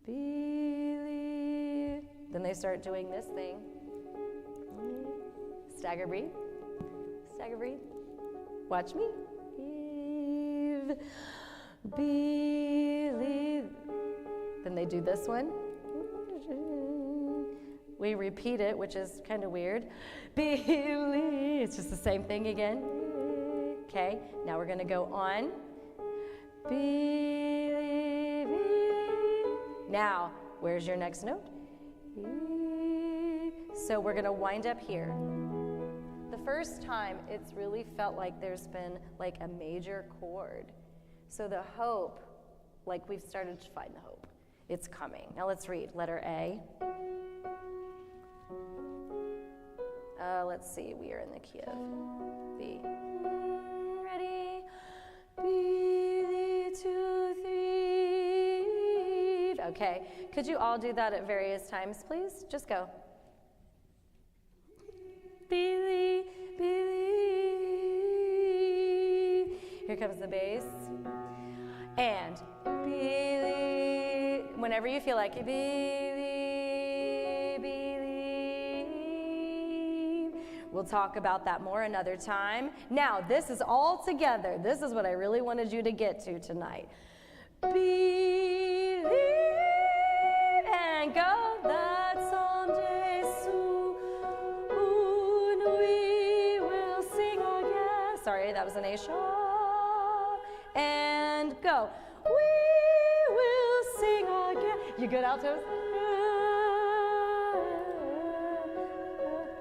Believe. Then they start doing this thing. Stagger, breathe. Stagger, breathe. Watch me. Believe. Then they do this one. We repeat it, which is kind of weird. Believe. It's just the same thing again. Okay, now we're going to go on. Believe. Now, where's your next note? So we're going to wind up here. The first time, it's really felt like there's been like a major chord. So the hope, like we've started to find the hope. It's coming. Now let's read letter A. Let's see, we are in the key of B. Ready? B, 2, 3. Okay, could you all do that at various times, please? Just go. Believe, believe. Here comes the bass. And believe. Whenever you feel like it, believe, believe. We'll talk about that more another time. Now, this is all together. This is what I really wanted you to get to tonight. Believe and go that someday soon we will sing again. Sorry, that was an A sharp. And go. We will sing again. You good, altos?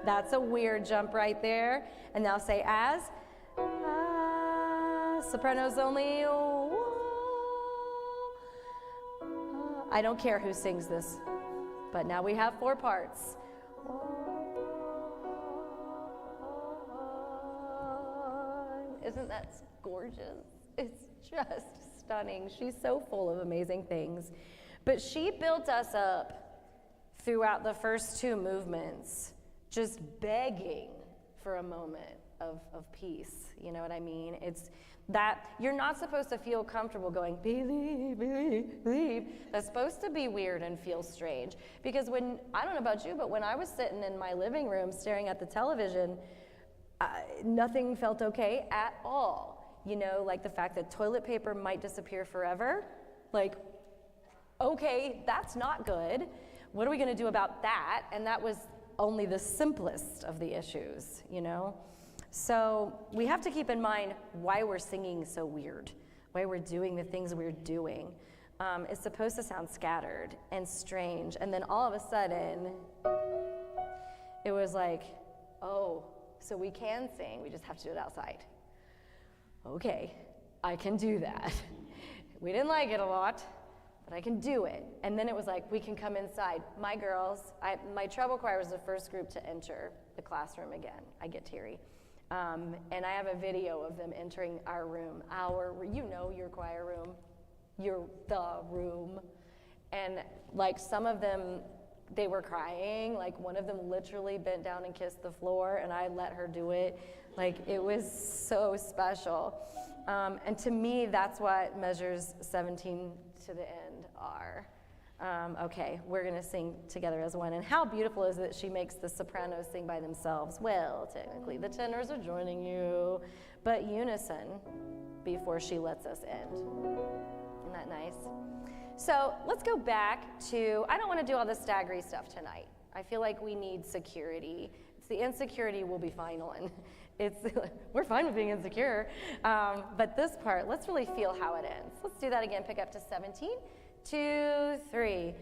That's a weird jump right there. And now say as. Sopranos only. I don't care who sings this, but now we have 4 parts. Isn't that gorgeous? It's just stunning. She's so full of amazing things. But she built us up throughout the first two movements, just begging for a moment of peace. You know what I mean? It's that you're not supposed to feel comfortable going, believe, believe, believe. That's supposed to be weird and feel strange. Because when, I don't know about you, but when I was sitting in my living room staring at the television, nothing felt okay at all. You know, like the fact that toilet paper might disappear forever. Like, okay, that's not good. What are we gonna do about that? And that was only the simplest of the issues, you know? So we have to keep in mind why we're singing so weird, why we're doing the things we're doing. It's supposed to sound scattered and strange, and then all of a sudden, it was like, oh, so we can sing, we just have to do it outside. Okay, I can do that. We didn't like it a lot, but I can do it. And then it was like, we can come inside. My girls, my treble choir was the first group to enter the classroom again. I get teary. And I have a video of them entering our room, you know, your choir room, the room. And like some of them, they were crying. Like one of them literally bent down and kissed the floor, and I let her do it. Like it was so special. And to me, that's what measures 17 to the end are. Okay, we're gonna sing together as one. And how beautiful is it that she makes the sopranos sing by themselves? Well, technically the tenors are joining you, but unison before she lets us end. Isn't that nice? So let's go back to, I don't wanna do all this staggery stuff tonight. I feel like we need security. It's the insecurity we'll be fine on. We're fine with being insecure. But this part, let's really feel how it ends. Let's do that again, pick up to 17. 2, 3.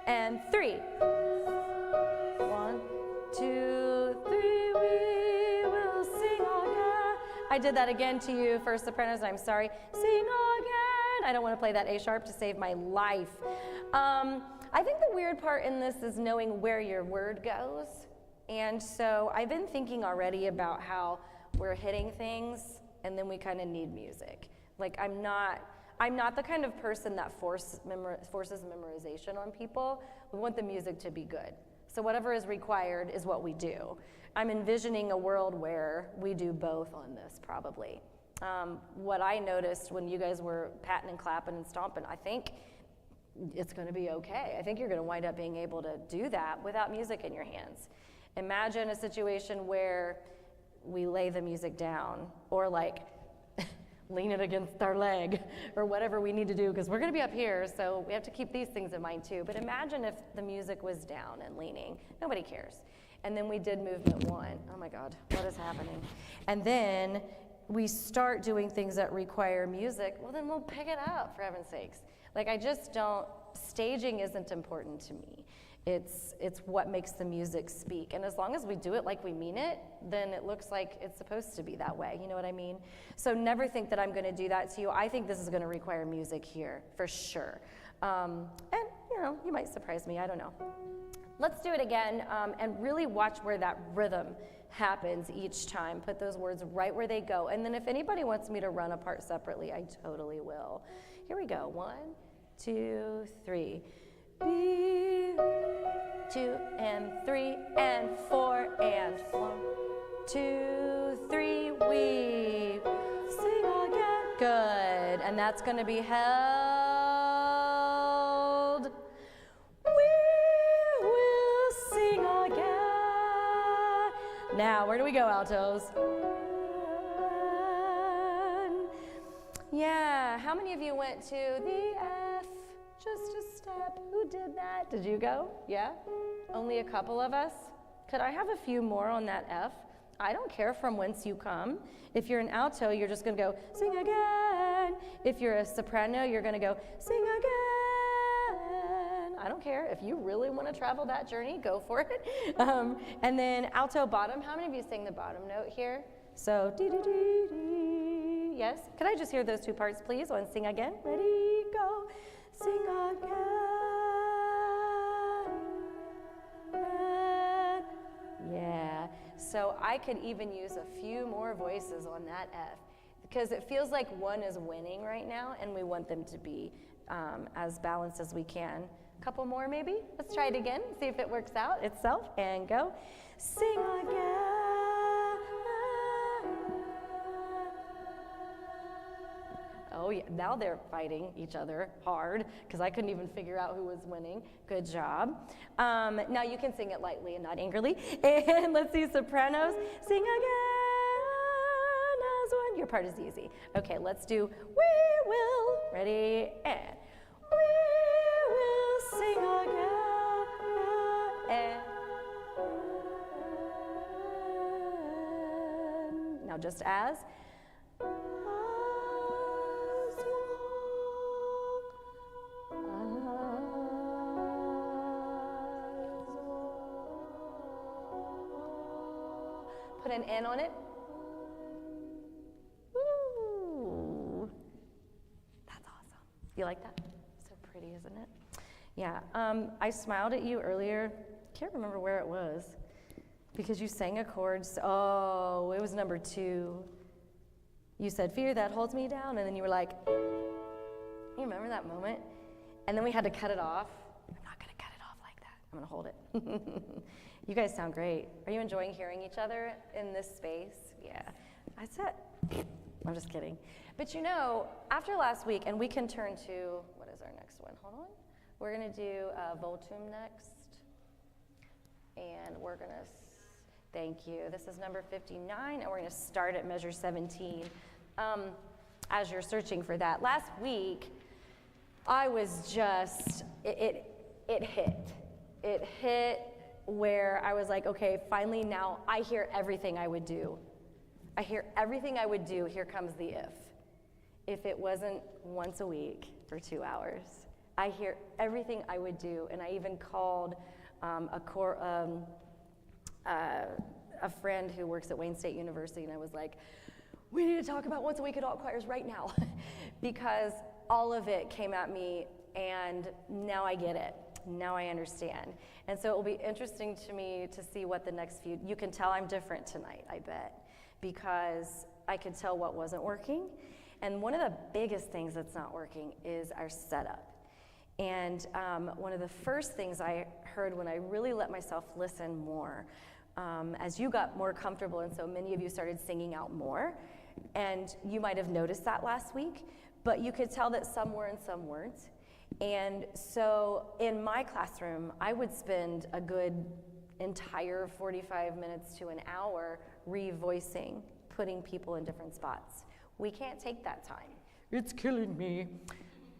And 3. 1, 2, 3, we will sing again. I did that again to you for sopranos, and I'm sorry. Sing again. I don't want to play that A sharp to save my life. I think the weird part in this is knowing where your word goes. And so I've been thinking already about how we're hitting things, and then we kind of need music. Like I'm not the kind of person that forces memorization on people. We want the music to be good. So whatever is required is what we do. I'm envisioning a world where we do both on this probably. What I noticed when you guys were patting and clapping and stomping, I think it's gonna be okay. I think you're gonna wind up being able to do that without music in your hands. Imagine a situation where we lay the music down, or like lean it against our leg, or whatever we need to do, because we're going to be up here, so we have to keep these things in mind too. But imagine if the music was down and leaning. Nobody cares. And then we did movement 1. Oh my God, what is happening? And then we start doing things that require music. Well, then we'll pick it up, for heaven's sakes. Like I just don't, staging isn't important to me. It's what makes the music speak. And as long as we do it like we mean it, then it looks like it's supposed to be that way. You know what I mean? So never think that I'm going to do that to you. I think this is going to require music here, for sure. And, you know, you might surprise me. I don't know. Let's do it again and really watch where that rhythm happens each time. Put those words right where they go. And then if anybody wants me to run a part separately, I totally will. Here we go. 1, 2, 3. B, 2 and 3 and 4 and 1, 2, 3, we sing again. Good, and that's going to be held. We will sing again. Now, where do we go, altos? Yeah, how many of you went to the F? Just a step. Who did that? Did you go? Yeah? Only a couple of us? Could I have a few more on that F? I don't care from whence you come. If you're an alto, you're just going to go, sing again. If you're a soprano, you're going to go, sing again. I don't care. If you really want to travel that journey, go for it. And then alto bottom. How many of you sing the bottom note here? So, dee-dee-dee-dee. Yes? Could I just hear those two parts, please? On sing again. Ready, go. Sing again. Yeah. so I could even use a few more voices on that F, because it feels like one is winning right now, and we want them to be as balanced as we can. A couple more maybe? Let's try it again, see if it works out itself, and go. Sing again. Oh yeah, now they're fighting each other hard, because I couldn't even figure out who was winning. Good job. Now you can sing it lightly and not angrily. And let's see, sopranos. Sing again as one. Your part is easy. Okay, let's do we will. Ready? And we will sing again. And now just as. Put an N on it. Ooh. That's awesome. You like that? So pretty, isn't it? Yeah. I smiled at you earlier. Can't remember where it was, because you sang a chord. Oh, it was number 2. You said, "Fear that holds me down," and then you were like, you remember that moment? And then we had to cut it off. I'm not going to cut it off like that. I'm going to hold it. You guys sound great. Are you enjoying hearing each other in this space? Yeah. I said, I'm just kidding. But you know, after last week, and we can turn to, what is our next one? Hold on. We're going to do Voltum next. And we're going to, thank you. This is number 59, and we're going to start at measure 17. As you're searching for that. Last week, I was just, it hit. It hit where I was like, okay, finally now I hear everything I would do. I hear everything I would do. Here comes the if. If it wasn't once a week for 2 hours. I hear everything I would do, and I even called a friend who works at Wayne State University, and I was like, we need to talk about once a week at all choirs right now, because all of it came at me, and now I get it. Now I understand. And so it will be interesting to me to see what the next few, you can tell I'm different tonight, I bet, because I could tell what wasn't working. And one of the biggest things that's not working is our setup. And one of the first things I heard when I really let myself listen more, as you got more comfortable, and so many of you started singing out more, and you might have noticed that last week, but you could tell that some were and some weren't. And so in my classroom, I would spend a good entire 45 minutes to an hour revoicing, putting people in different spots. We can't take that time. It's killing me.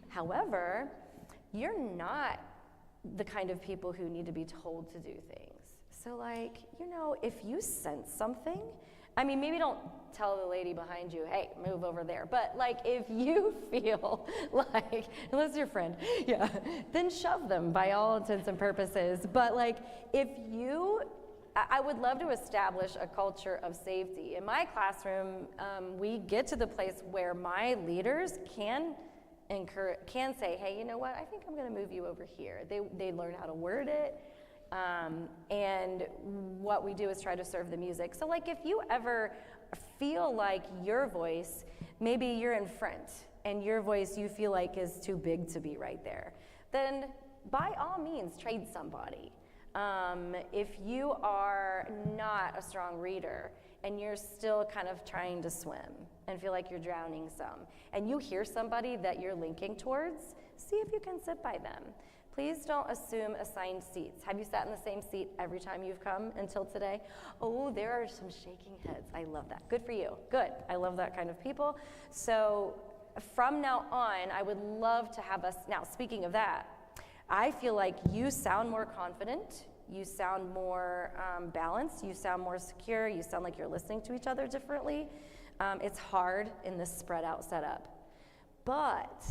However, you're not the kind of people who need to be told to do things. So like, you know, if you sense something, I mean, maybe don't tell the lady behind you, hey, move over there. But like, if you feel like, unless you're a friend, yeah, then shove them by all intents and purposes. But like, if you, I would love to establish a culture of safety. In my classroom, we get to the place where my leaders can say, hey, you know what, I think I'm gonna move you over here. They learn how to word it. And what we do is try to serve the music. So like if you ever feel like your voice, maybe you're in front and your voice you feel like is too big to be right there, then by all means trade somebody. If you are not a strong reader and you're still kind of trying to swim and feel like you're drowning some, and you hear somebody that you're linking towards, see if you can sit by them. Please don't assume assigned seats. Have you sat in the same seat every time you've come until today? Oh, there are some shaking heads. I love that. Good for you. Good. I love that kind of people. So from now on, I would love to have us, now speaking of that, I feel like you sound more confident, you sound more balanced, you sound more secure, you sound like you're listening to each other differently. It's hard in this spread out setup. But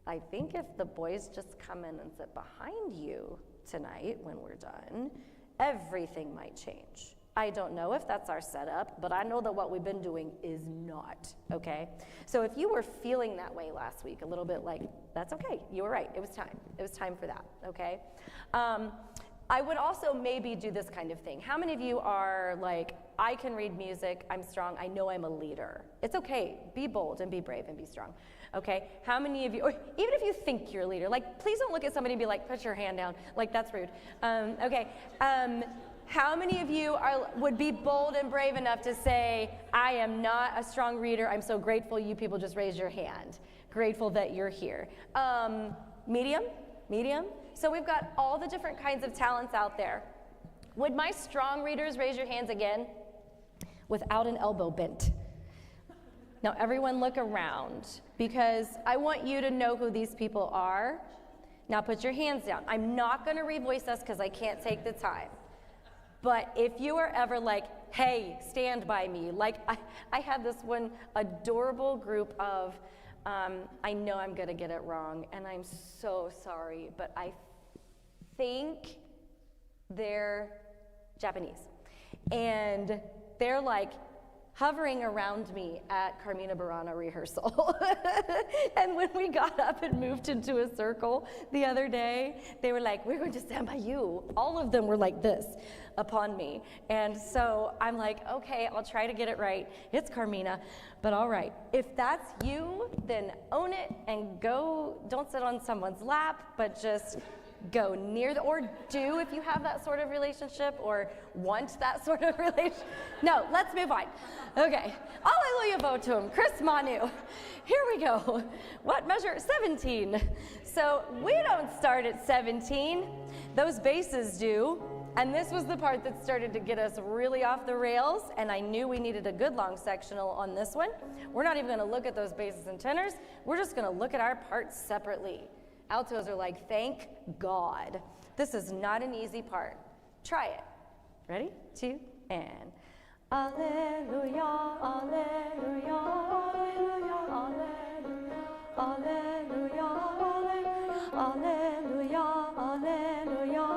I think if the boys just come in and sit behind you tonight when we're done, everything might change. I don't know if that's our setup, but I know that what we've been doing is not, okay? So if you were feeling that way last week, a little bit like, that's okay, you were right, it was time for that, okay? I would also maybe do this kind of thing. How many of you are like, I can read music, I'm strong, I know I'm a leader? It's okay, be bold and be brave and be strong. Okay, how many of you, or even if you think you're a leader, like please don't look at somebody and be like, put your hand down, like that's rude. How many of you would be bold and brave enough to say, I am not a strong reader, I'm so grateful you people just raised your hand. Grateful that you're here. Medium? So we've got all the different kinds of talents out there. Would my strong readers raise your hands again? Without an elbow bent. Now everyone look around because I want you to know who these people are. Now put your hands down. I'm not gonna revoice us because I can't take the time. But if you are ever like, hey, stand by me, like I had this one adorable group of, I know I'm gonna get it wrong and I'm so sorry, but I think they're Japanese. And they're like hovering around me at Carmina Burana rehearsal. And when we got up and moved into a circle the other day, they were like, we're going to stand by you. All of them were like this upon me. And so I'm like, okay, I'll try to get it right. It's Carmina, but all right. If that's you, then own it and go. Don't sit on someone's lap, but just go near or do if you have that sort of relationship or want that sort of relationship. No, let's move on. Okay, Alleluia votum, Chris Manu. Here we go. What measure? 17. So we don't start at 17. Those basses do. And this was the part that started to get us really off the rails, and I knew we needed a good long sectional on this one. We're not even gonna look at those basses and tenors. We're just gonna look at our parts separately. Altos are like, thank God. This is not an easy part. Try it. Ready? 2, and. Alleluia, alleluia, alleluia, alleluia, alleluia, alleluia, alleluia, alleluia.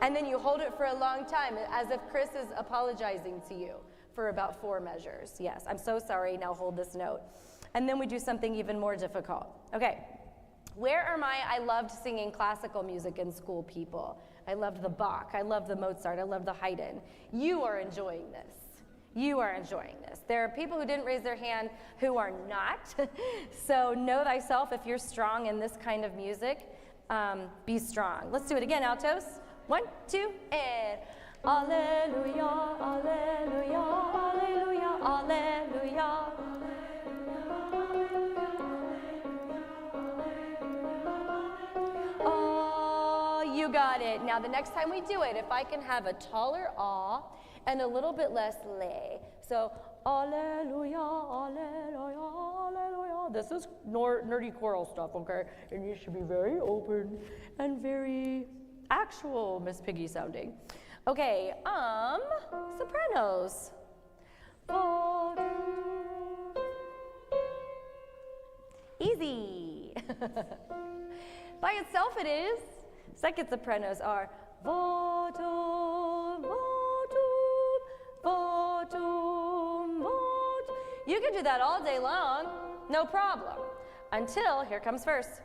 And then you hold it for a long time, as if Chris is apologizing to you for about 4 measures. Yes, I'm so sorry, now hold this note. And then we do something even more difficult. Okay, where are my I loved singing classical music in school people? I loved the Bach, I loved the Mozart, I loved the Haydn. You are enjoying this. You are enjoying this. There are people who didn't raise their hand who are not. So know thyself if you're strong in this kind of music, be strong. Let's do it again, altos. 1, 2, and. Alleluia, alleluia, alleluia, alleluia. You got it. Now the next time we do it, if I can have a taller ah and a little bit less lay. So, alleluia, alleluia, alleluia. This is nerdy choral stuff, okay? And you should be very open and very actual Miss Piggy sounding. Okay, sopranos. Easy. By itself it is. Second sopranos are votum, votum, votum, votum. You can do that all day long, no problem. Until, here comes first.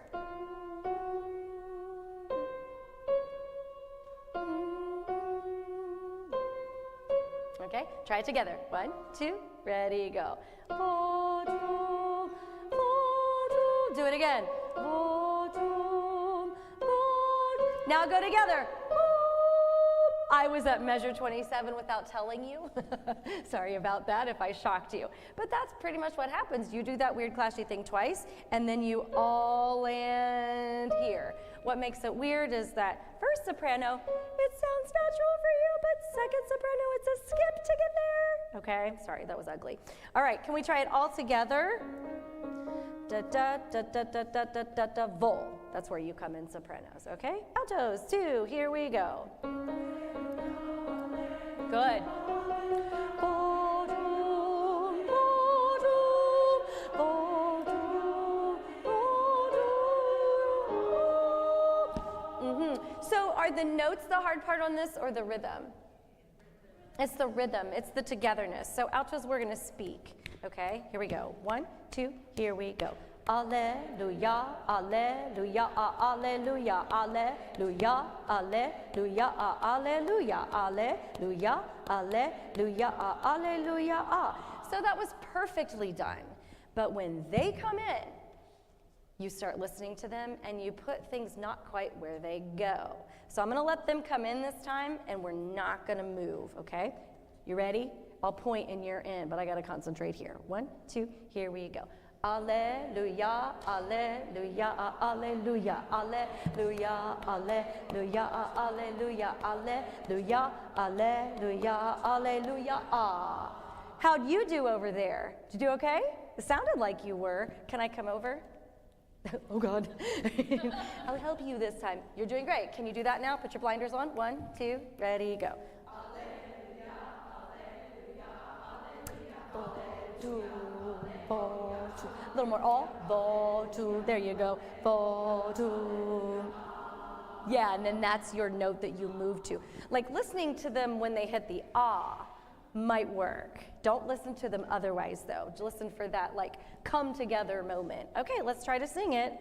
Okay, try it together. 1, 2, ready, go. Votum, votum. Do it again. Votum, votum. Now go together. I was at measure 27 without telling you. Sorry about that if I shocked you. But that's pretty much what happens. You do that weird clashy thing twice, and then you all land here. What makes it weird is that first soprano, it sounds natural for you, but second soprano, it's a skip to get there. Okay, sorry, that was ugly. All right, can we try it all together? Da da da da da da da da da vol. That's where you come in sopranos, okay? Altos, 2, here we go. Good. So are the notes the hard part on this or the rhythm? It's the rhythm, it's the togetherness. So altos, we're gonna speak, okay? Here we go. 1, 2, here we go. Alleluia, alleluia, alleluia, alleluia, alleluia, alleluia, alleluia, alleluia, alleluia. So that was perfectly done. But when they come in, you start listening to them and you put things not quite where they go. So I'm going to let them come in this time and we're not going to move, okay? You ready? I'll point and you're in, but I got to concentrate here. 1, 2, here we go. Alleluia, alleluia, alleluia, alleluia, alleluia, alleluia, alleluia, alleluia, alleluia. How'd you do over there? Did you do okay? It sounded like you were. Can I come over? Oh God. I'll help you this time. You're doing great. Can you do that now? Put your blinders on. 1, 2, ready, go. Alleluia, alleluia, alleluia. A little more. All. There you go. Yeah, and then that's your note that you move to. Like listening to them when they hit the ah might work. Don't listen to them otherwise though. Just listen for that like come together moment. Okay, let's try to sing it.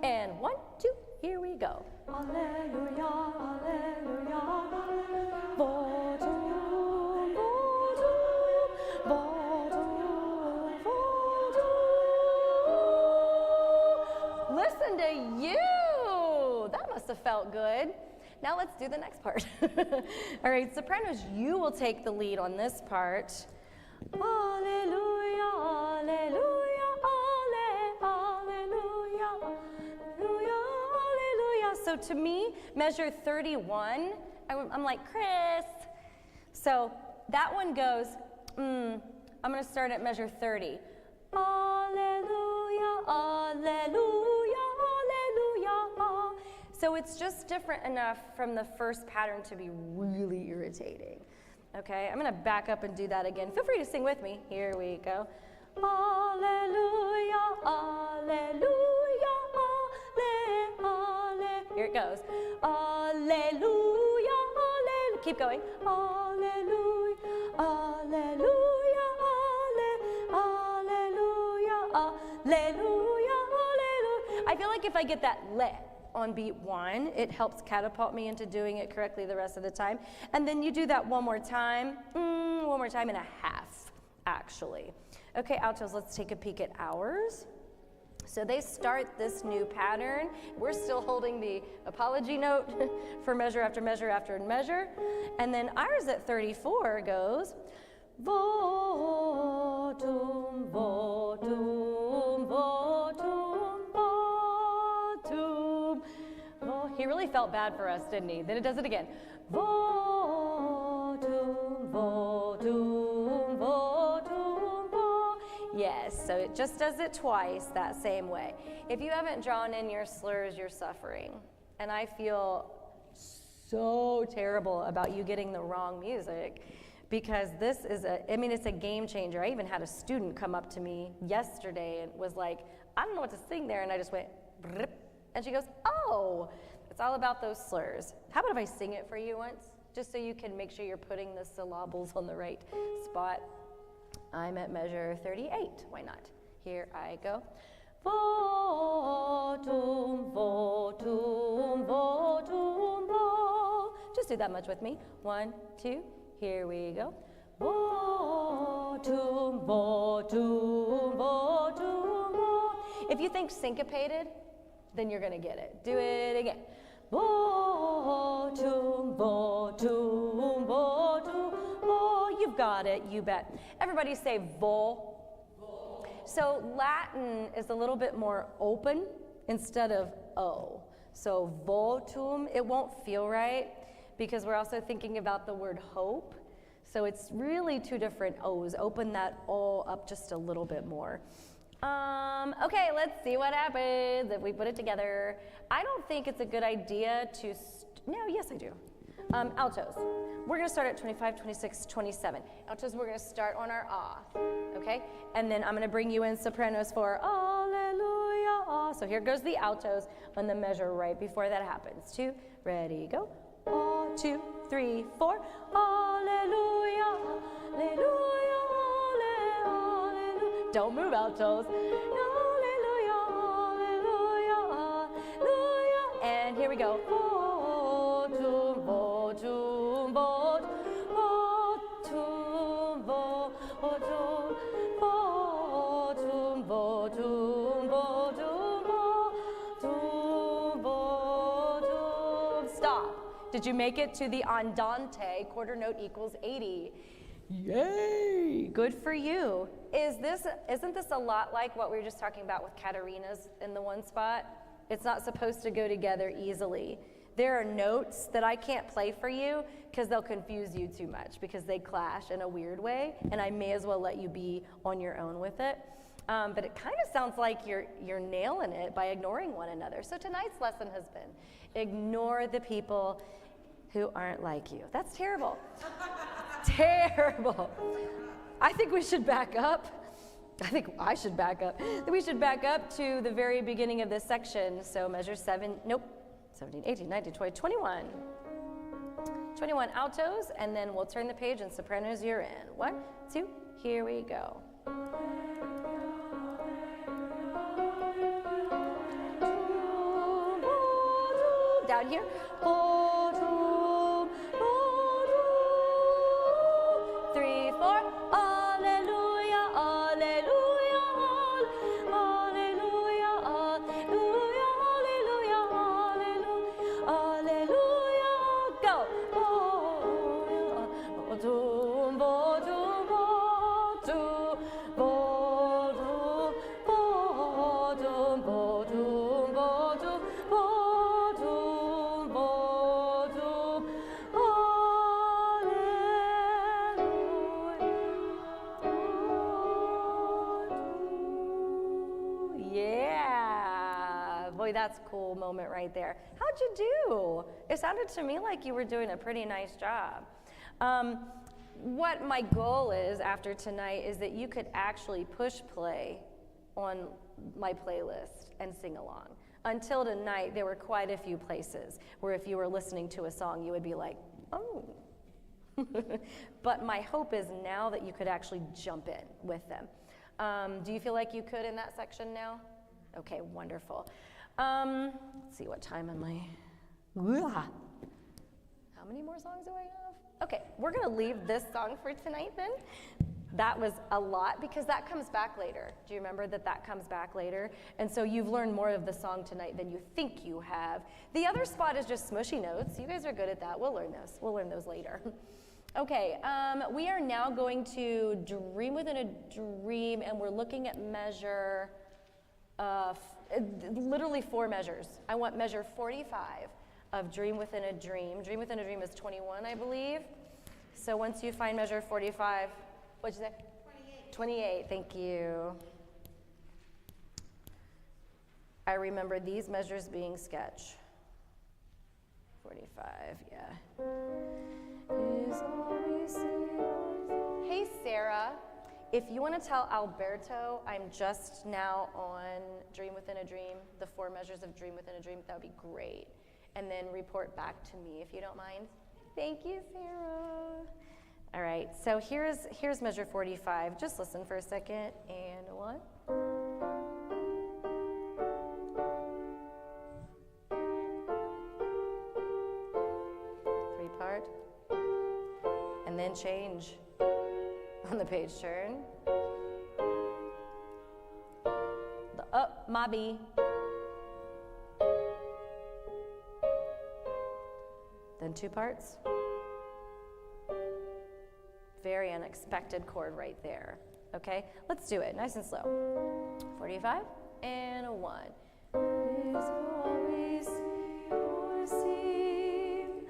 And 1, 2, here we go. Alleluia, alleluia, alleluia. Listen to you. That must have felt good. Now let's do the next part. All right, sopranos, you will take the lead on this part. Alleluia, alleluia, alleluia, alleluia, alleluia. So to me, measure 31, I'm like, Chris. So that one goes, I'm going to start at measure 30. Alleluia, alleluia, alleluia. So it's just different enough from the first pattern to be really irritating. Okay, I'm going to back up and do that again. Feel free to sing with me. Here we go. Alleluia, alleluia, alleluia. Here it goes. Alleluia, alleluia. Keep going. Alleluia, alleluia, alleluia, alleluia, alleluia. I feel like if I get that le on beat 1, it helps catapult me into doing it correctly the rest of the time. And then you do that one more time and a half, actually. Okay, altos, let's take a peek at ours. So they start this new pattern. We're still holding the apology note for measure after measure after measure. And then ours at 34 goes, votum, votum, votum, votum. Oh, he really felt bad for us, didn't he? Then it does it again. Votum, votum, votum, votum. Yes, so it just does it twice that same way. If you haven't drawn in your slurs, you're suffering. And I feel so terrible about you getting the wrong music because this is it's a game changer. I even had a student come up to me yesterday and was like, I don't know what to sing there. And I just went, brrp. And she goes, oh, it's all about those slurs. How about if I sing it for you once, just so you can make sure you're putting the syllables on the right spot? I'm at measure 38. Why not? Here I go. Votum, votum, votum, vo. Just do that much with me. 1, 2, here we go. Votum, votum, votum, vo. If you think syncopated, then you're gonna get it. Do it again. Votum, votum, votum, vo. You've got it, you bet. Everybody say vo. Vo. So Latin is a little bit more open instead of o. So votum, it won't feel right because we're also thinking about the word hope. So it's really 2 different O's. Open that O up just a little bit more. Okay, let's see what happens if we put it together. I don't think it's a good idea to, no, yes I do. Altos, we're gonna start at 25, 26, 27. Altos, we're gonna start on our ah, okay? And then I'm gonna bring you in sopranos for alleluia, ah. So here goes the altos on the measure right before that happens. 2, ready, go. Ah, 2, 3, 4, alleluia, alleluia, alleluia. Don't move, altos. Here we go. Stop. Did you make it to the andante? Quarter note equals 80. Yay! Good for you. Isn't this a lot like what we were just talking about with Katarina's in the one spot? It's not supposed to go together easily. There are notes that I can't play for you because they'll confuse you too much because they clash in a weird way, and I may as well let you be on your own with it. But it kind of sounds like you're nailing it by ignoring one another. So tonight's lesson has been ignore the people who aren't like you. That's terrible. Terrible. I think we should back up. I think I should back up. We should back up to the very beginning of this section. So measure 17, 18, 19, 20, 21. 21 altos, and then we'll turn the page and sopranos, you're in. 1, 2, here we go. Down here. 3, 4. Alleluia, alleluia, alleluia, alleluia, alleluia, alleluia. Go. Boy, that's a cool moment right there. How'd you do? It sounded to me like you were doing a pretty nice job. What my goal is after tonight is that you could actually push play on my playlist and sing along. Until tonight, there were quite a few places where if you were listening to a song, you would be like, oh. But my hope is now that you could actually jump in with them. Do you feel like you could in that section now? Okay, wonderful. Let's see, what time am I? How many more songs do I have? Okay, we're gonna leave this song for tonight then. That was a lot because that comes back later. Do you remember that comes back later? And so you've learned more of the song tonight than you think you have. The other spot is just smushy notes. You guys are good at that. We'll learn those. We'll learn those later. Okay, we are now going to Dream Within a Dream, and we're looking at measure, literally 4 measures. I want measure 45 of Dream Within a Dream. Dream Within a Dream is 21, I believe. So once you find measure 45, what'd you say? 28, thank you. I remember these measures being sketch. 45, yeah. Hey, Sarah. If you want to tell Alberto I'm just now on Dream Within a Dream, the 4 measures of Dream Within a Dream, that would be great. And then report back to me if you don't mind. Thank you, Sarah. All right, so here's measure 45. Just listen for a second, and 1. 3 part. And then change on the page turn. The up, Mobby. Then 2 parts. Very unexpected chord right there. Okay, let's do it nice and slow. 45 and a 1. Is always your seem,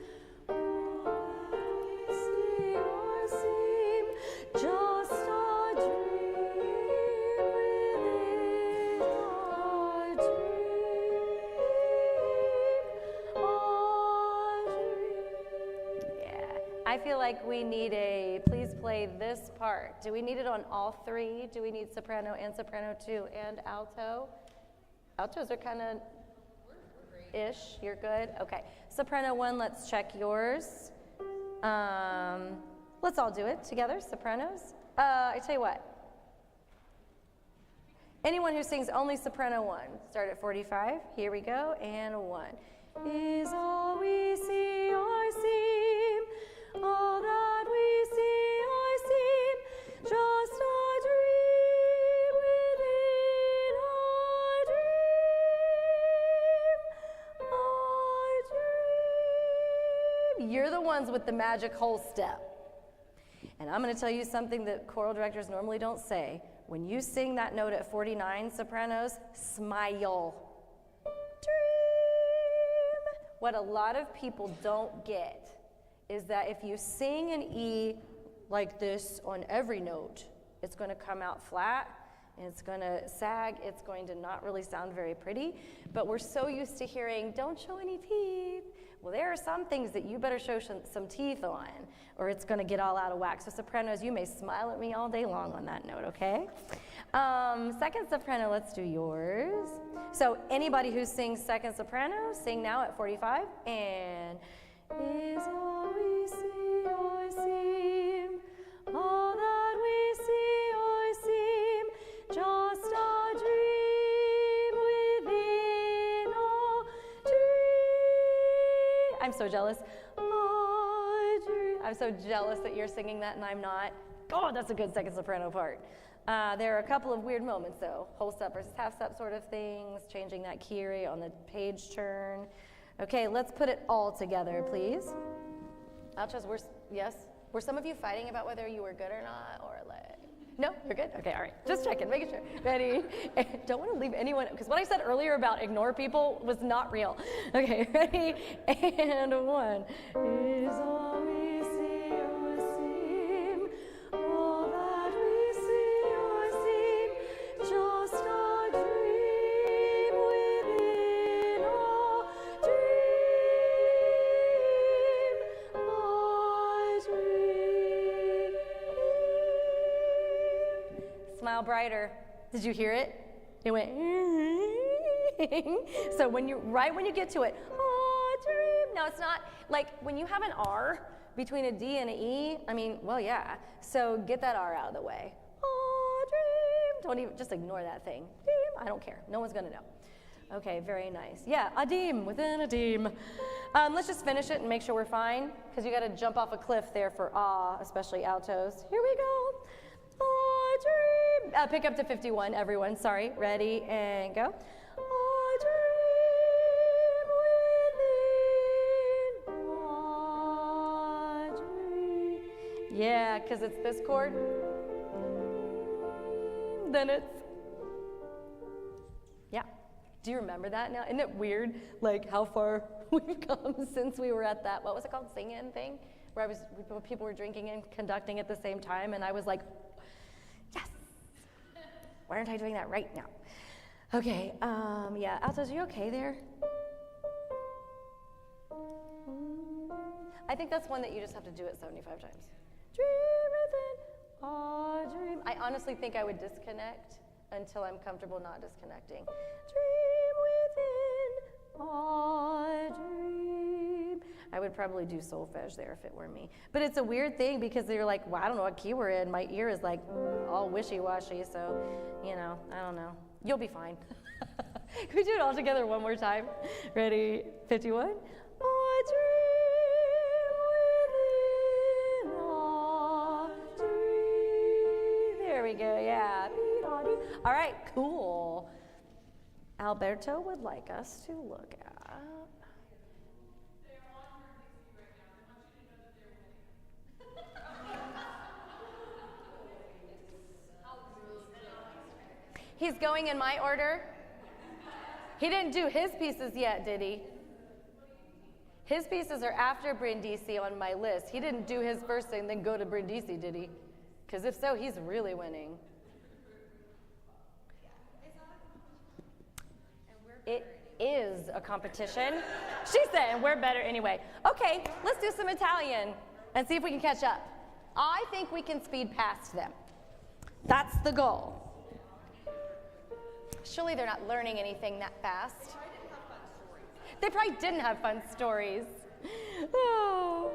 always your seem, just a dream within a dream, a dream. Yeah, I feel like we need a, please play this part. Do we need it on all 3? Do we need soprano and soprano 2 and alto? Altos are kind of ish. You're good? Okay. Soprano 1, let's check yours. Let's all do it together, sopranos. I tell you what. Anyone who sings only soprano 1, start at 45. Here we go, and 1. Is all we see or seem, all that we see or seem, just a dream within our dream. You're the ones with the magic whole step. And I'm going to tell you something that choral directors normally don't say. When you sing that note at 49 sopranos, smile. Dream. What a lot of people don't get is that if you sing an E like this on every note, it's going to come out flat, and it's going to sag, it's going to not really sound very pretty. But we're so used to hearing, don't show any teeth. Well, there are some things that you better show some teeth on, or it's going to get all out of whack. So sopranos, you may smile at me all day long on that note, okay? Second soprano, let's do yours. So anybody who sings second soprano, sing now at 45. And is all we see or seem, all that we see or seem, just a dream within a dream. I'm so jealous. I'm so jealous that you're singing that and I'm not. Oh, that's a good second soprano part. There are a couple of weird moments though. Whole step versus half step sort of things, changing that key rate on the page turn. Okay, let's put it all together, please. Altos, yes? Were some of you fighting about whether you were good or not, or like? No, you're good? Okay, all right. Just checking, making sure. Ready? Don't want to leave anyone, because what I said earlier about ignore people was not real. Okay, ready? And one. Is all we see or seem, all that we see or seem, just a dream within a dream, a dream. Smile brighter. Did you hear it? It went. So right when you get to it, oh, dream. Now it's not like when you have an R between a D and an E. I mean, well, yeah. So get that R out of the way. Oh, dream. Don't even just ignore that thing. Dream. I don't care. No one's gonna know. Okay, very nice. Yeah, a deem within a deem. Let's just finish it and make sure we're fine, because you got to jump off a cliff there for ah, especially altos. Here we go. A dream. Pick up to 51, everyone. Sorry. Ready and go. A dream within a dream. Yeah, because it's this chord. Then it's. Yeah. Do you remember that now? Isn't it weird, like how far we've come since we were at that, what was it called, sing-in thing? Where people were drinking and conducting at the same time, and I was like, yes! Why aren't I doing that right now? Okay, yeah, altos, are you okay there? I think that's one that you just have to do it 75 times. Dream within a dream. I honestly think I would disconnect until I'm comfortable not disconnecting. Dream within a dream. I would probably do solfege there if it were me. But it's a weird thing because you're like, well, I don't know what key we're in. My ear is like all wishy-washy, so, you know, I don't know. You'll be fine. Can we do it all together one more time? Ready? 51? A dream within a dream. There we go, yeah. All right, cool. Alberto would like us to look at. He's going in my order. He didn't do his pieces yet, did he? His pieces are after Brindisi on my list. He didn't do his first thing, then go to Brindisi, did he? Because if so, he's really winning. It is a competition. She said, and we're better anyway. Okay, let's do some Italian and see if we can catch up. I think we can speed past them. That's the goal. Surely they're not learning anything that fast. They probably didn't have fun stories. Oh.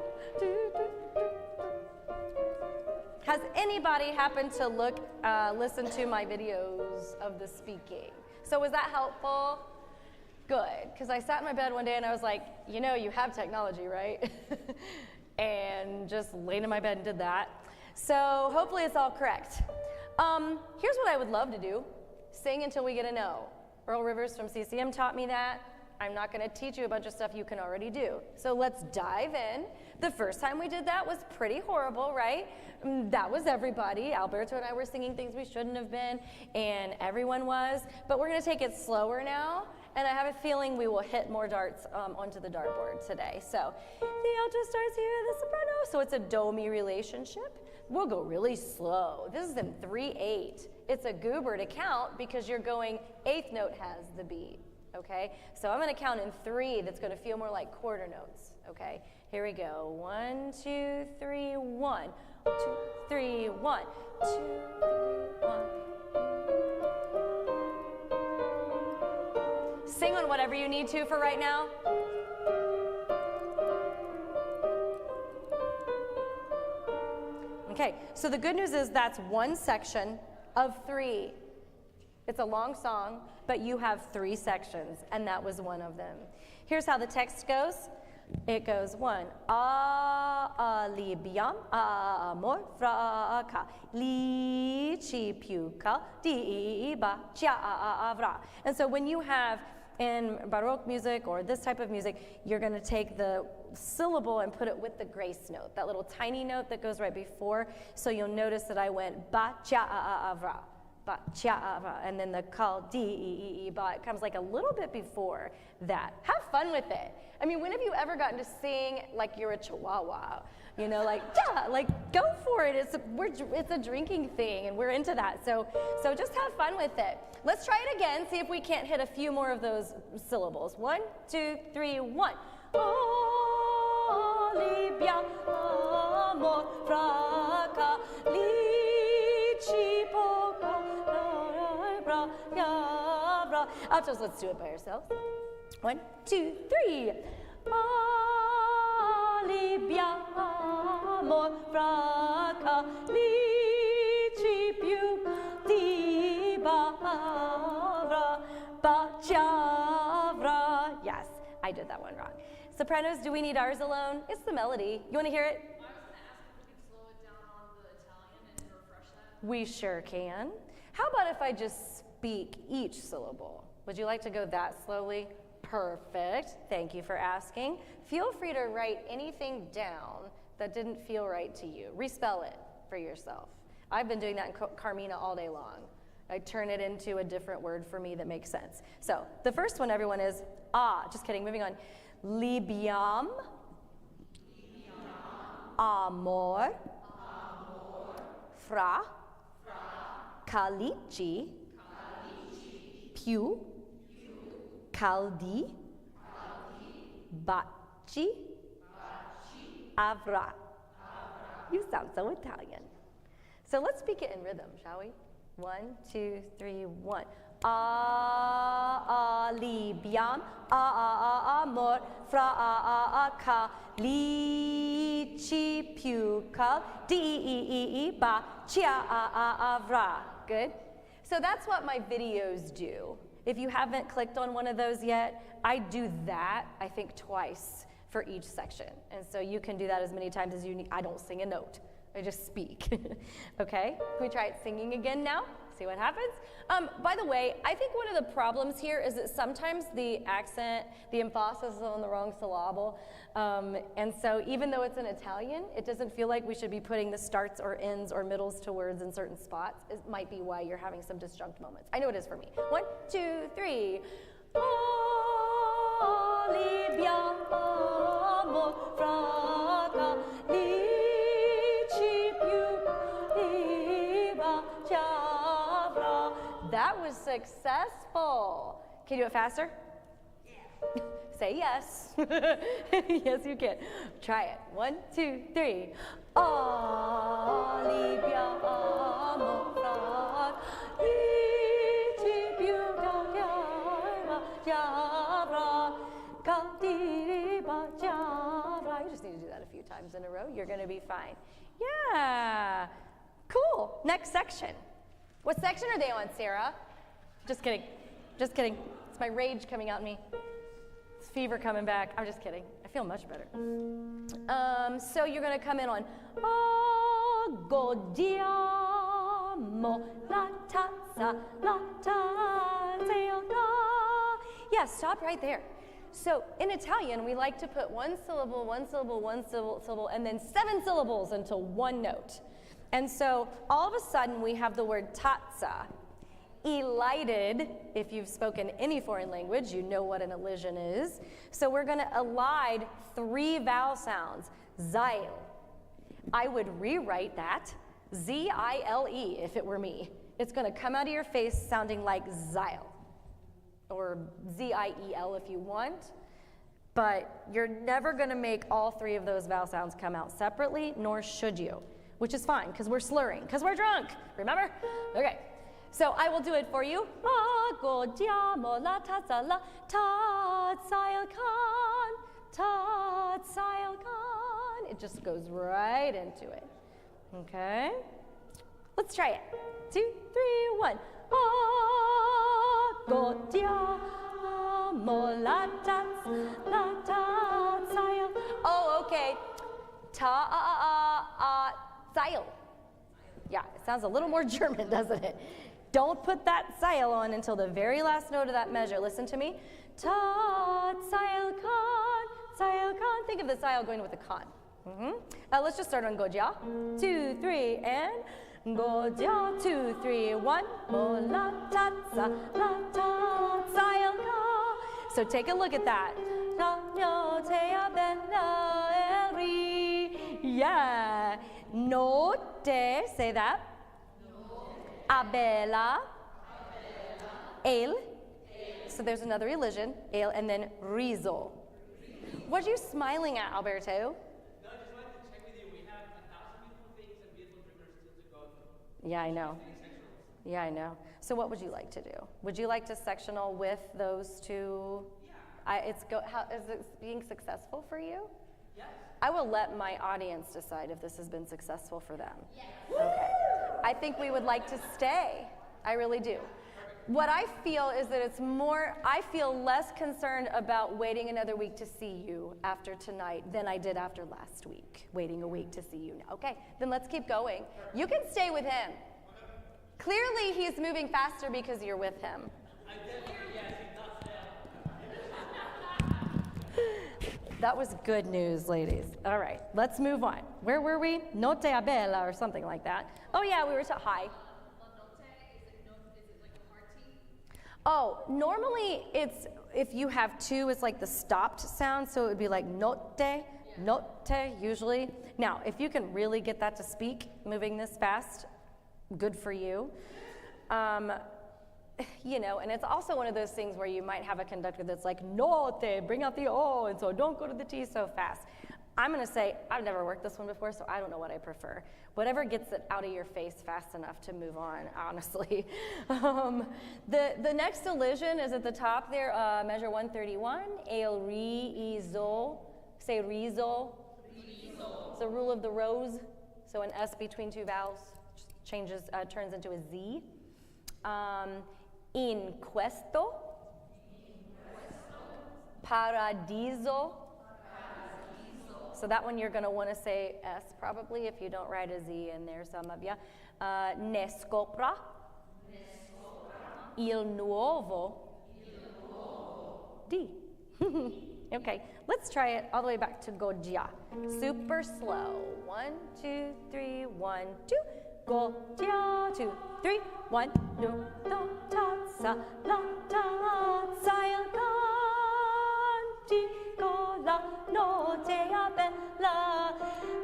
Has anybody happened to listen to my videos of the speaking? So was that helpful? Good, because I sat in my bed one day and I was like, you know, you have technology, right? And just laid in my bed and did that. So hopefully it's all correct. Here's what I would love to do. Sing until we get a no. Earl Rivers from CCM taught me that. I'm not going to teach you a bunch of stuff you can already do. So let's dive in. The first time we did that was pretty horrible, right? That was everybody. Alberto and I were singing things we shouldn't have been, and everyone was. But we're going to take it slower now, and I have a feeling we will hit more darts onto the dartboard today. So the alto starts here, the soprano. So it's a do-mi relationship. We'll go really slow. This is in 3/8. It's a goober to count because you're going, eighth note has the beat. Okay, so I'm going to count in 3. That's going to feel more like quarter notes. Okay, here we go. 1, 2, 3, 1, 2, 3, 1, 2, 3, 1. Sing on whatever you need to for right now. Okay, so the good news is that's one section of 3. It's a long song, but you have 3 sections, and that was one of them. Here's how the text goes. It goes 1. Libiam, amor, fraca, li, chi, piuca, di, ba, avra. And so when you have in Baroque music or this type of music, you're going to take the syllable and put it with the grace note, that little tiny note that goes right before. So you'll notice that I went ba, avra. And then the kal di ba, it comes like a little bit before that. Have fun with it. I mean, when have you ever gotten to sing like you're a chihuahua? You know, like go for it. It's a drinking thing, and we're into that. So just have fun with it. Let's try it again. See if we can't hit a few more of those syllables. 1, 2, 3, 1. Olivia, amor, fraca, altos, let's do it by ourselves. 1, 2, 3. Olivia, amor, fraca, lici più di bavra, bacciavra. Yes, I did that one wrong. Sopranos, do we need ours alone? It's the melody. You want to hear it? I was going to ask if we could slow it down on the Italian and refresh that. We sure can. How about if I just speak each syllable? Would you like to go that slowly? Perfect. Thank you for asking. Feel free to write anything down that didn't feel right to you. Respell it for yourself. I've been doing that in Carmina all day long. I turn it into a different word for me that makes sense. So the first one, everyone, is just kidding, moving on. Libiam, amor, fra, calici, più, caldi, baci, avra. You sound so Italian. So let's speak it in rhythm, shall we? 1, 2, 3, 1. Libiam, amor, fra, lici, più, caldi, baci, avra. Good? So that's what my videos do. If you haven't clicked on one of those yet, I do that, I think, twice for each section. And so you can do that as many times as you need. I don't sing a note. I just speak. Okay? Can we try it singing again now? See what happens? By the way, I think one of the problems here is that sometimes the accent, the emphasis is on the wrong syllable. And so even though it's in Italian, it doesn't feel like we should be putting the starts or ends or middles to words in certain spots. It might be why you're having some disjunct moments. I know it is for me. 1, 2, 3. Olivia, amor, fraca, lici più chavra. That was successful. Can you do it faster? Yeah. Say yes. Yes, you can. Try it. 1, 2, 3. Olivia, amor, fraca, lici più chavra, caldiriba chavra. You just need to do that a few times in a row. You're going to be fine. Yeah. Cool. Next section. What section are they on, Sarah? Just kidding. Just kidding. It's my rage coming out in me. fever coming back. I'm just kidding. I feel much better. So you're going to come in on godiamo la tazza, la tazza. Yeah, stop right there. So in Italian, we like to put one syllable, one syllable, one syllable, and then 7 syllables into one note. And so all of a sudden, we have the word tazza. Elided, if you've spoken any foreign language, you know what an elision is. So we're going to elide 3 vowel sounds. Zile. I would rewrite that Z-I-L-E if it were me. It's going to come out of your face sounding like zile, or Z-I-E-L if you want. But you're never going to make all 3 of those vowel sounds come out separately, nor should you, which is fine because we're slurring, because we're drunk. Remember? Okay. So I will do it for you. Godiamo la tazza, la tazza il can, tazza il can. It just goes right into it. Okay? Let's try it. 2, 3, 1. Godiamo la tazza il. Oh, okay. Tazza. Yeah, it sounds a little more German, doesn't it? Don't put that sail on until the very last note of that measure. Listen to me. Ta, sail, con, sail, con. Think of the sail going with the con. Let's just start on Gojia. 2, 3, and Gojia. 2, 3, 1. La ta, la ta, sail, con. So take a look at that. Yeah. Note, say that. Abela, ale. So there's another elision, ale, and then riso. What are you smiling at, Alberto? No, I just wanted to check with you. We have 1,000 beautiful things and beautiful dreamers still to go through. Yeah, I know. Yeah, I know. So what would you like to do? Would you like to sectional with those 2? Yeah. How is it being successful for you? Yes. I will let my audience decide if this has been successful for them. Yes. Okay. I think we would like to stay. I really do. What I feel is that I feel less concerned about waiting another week to see you after tonight than I did after last week, waiting a week to see you now. Okay, then let's keep going. You can stay with him. Clearly he's moving faster because you're with him. That was good news, ladies. All right, let's move on. Where were we? Notte a bella or something like that. Oh yeah, we were hi. Is it like a hard T? Oh, normally if you have 2, it's like the stopped sound, so it would be like notte, notte usually. Now, if you can really get that to speak, moving this fast, good for you. And it's also one of those things where you might have a conductor that's like, note, bring out the O, and so don't go to the T so fast. I'm going to say, I've never worked this one before, so I don't know what I prefer. Whatever gets it out of your face fast enough to move on, honestly. The next elision is at the top there, measure 131, el, re, iso, say riso. Riso. It's the rule of the rose, so an S between 2 vowels turns into a Z. In questo, paradiso. So that one you're going to want to say S probably if you don't write a Z in there, some of you. Ne scopra. Il nuovo. D. Okay, let's try it all the way back to Gojia. Super slow. 1, 2, 3, 1, 2. Gojia, 2, 3, 1, 2, tazza, la tazza il cantico, la notte bella.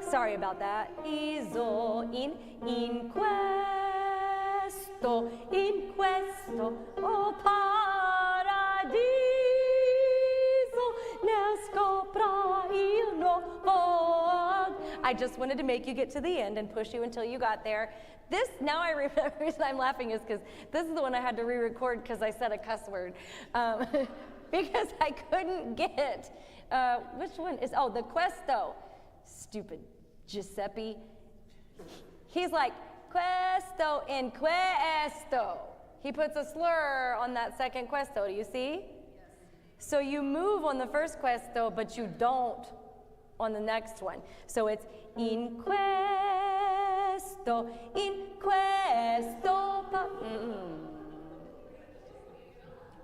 Sorry about that. Iso in questo, oh paradiso, ne scopra il nuovo. I just wanted to make you get to the end and push you until you got there. Now I remember, the reason I'm laughing is because this is the one I had to re-record because I said a cuss word. Because I couldn't get, which one is, the questo. Stupid Giuseppe. He's like, questo in questo. He puts a slur on that second questo, do you see? Yes. So you move on the first questo, but you don't on the next one. So it's in questo,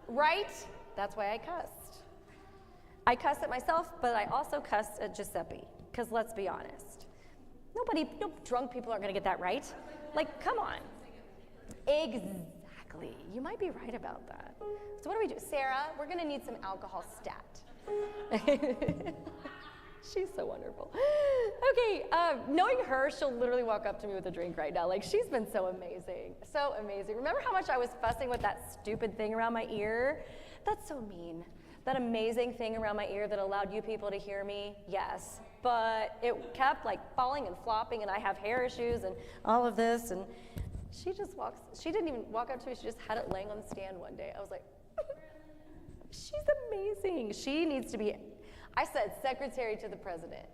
right? That's why I cussed. I cuss at myself, but I also cussed at Giuseppe, because let's be honest. No drunk people aren't gonna get that right. Like, come on. Exactly. You might be right about that. So what do we do? Sarah, we're gonna need some alcohol stat. She's so wonderful. Okay, knowing her, she'll literally walk up to me with a drink right now. Like, she's been so amazing. So amazing. Remember how much I was fussing with that stupid thing around my ear? That's so mean. That amazing thing around my ear that allowed you people to hear me? Yes. But it kept like falling and flopping, and I have hair issues and all of this, and she didn't even walk up to me, she just had it laying on the stand one day. I was like, she's amazing. She needs to be, I said secretary to the president.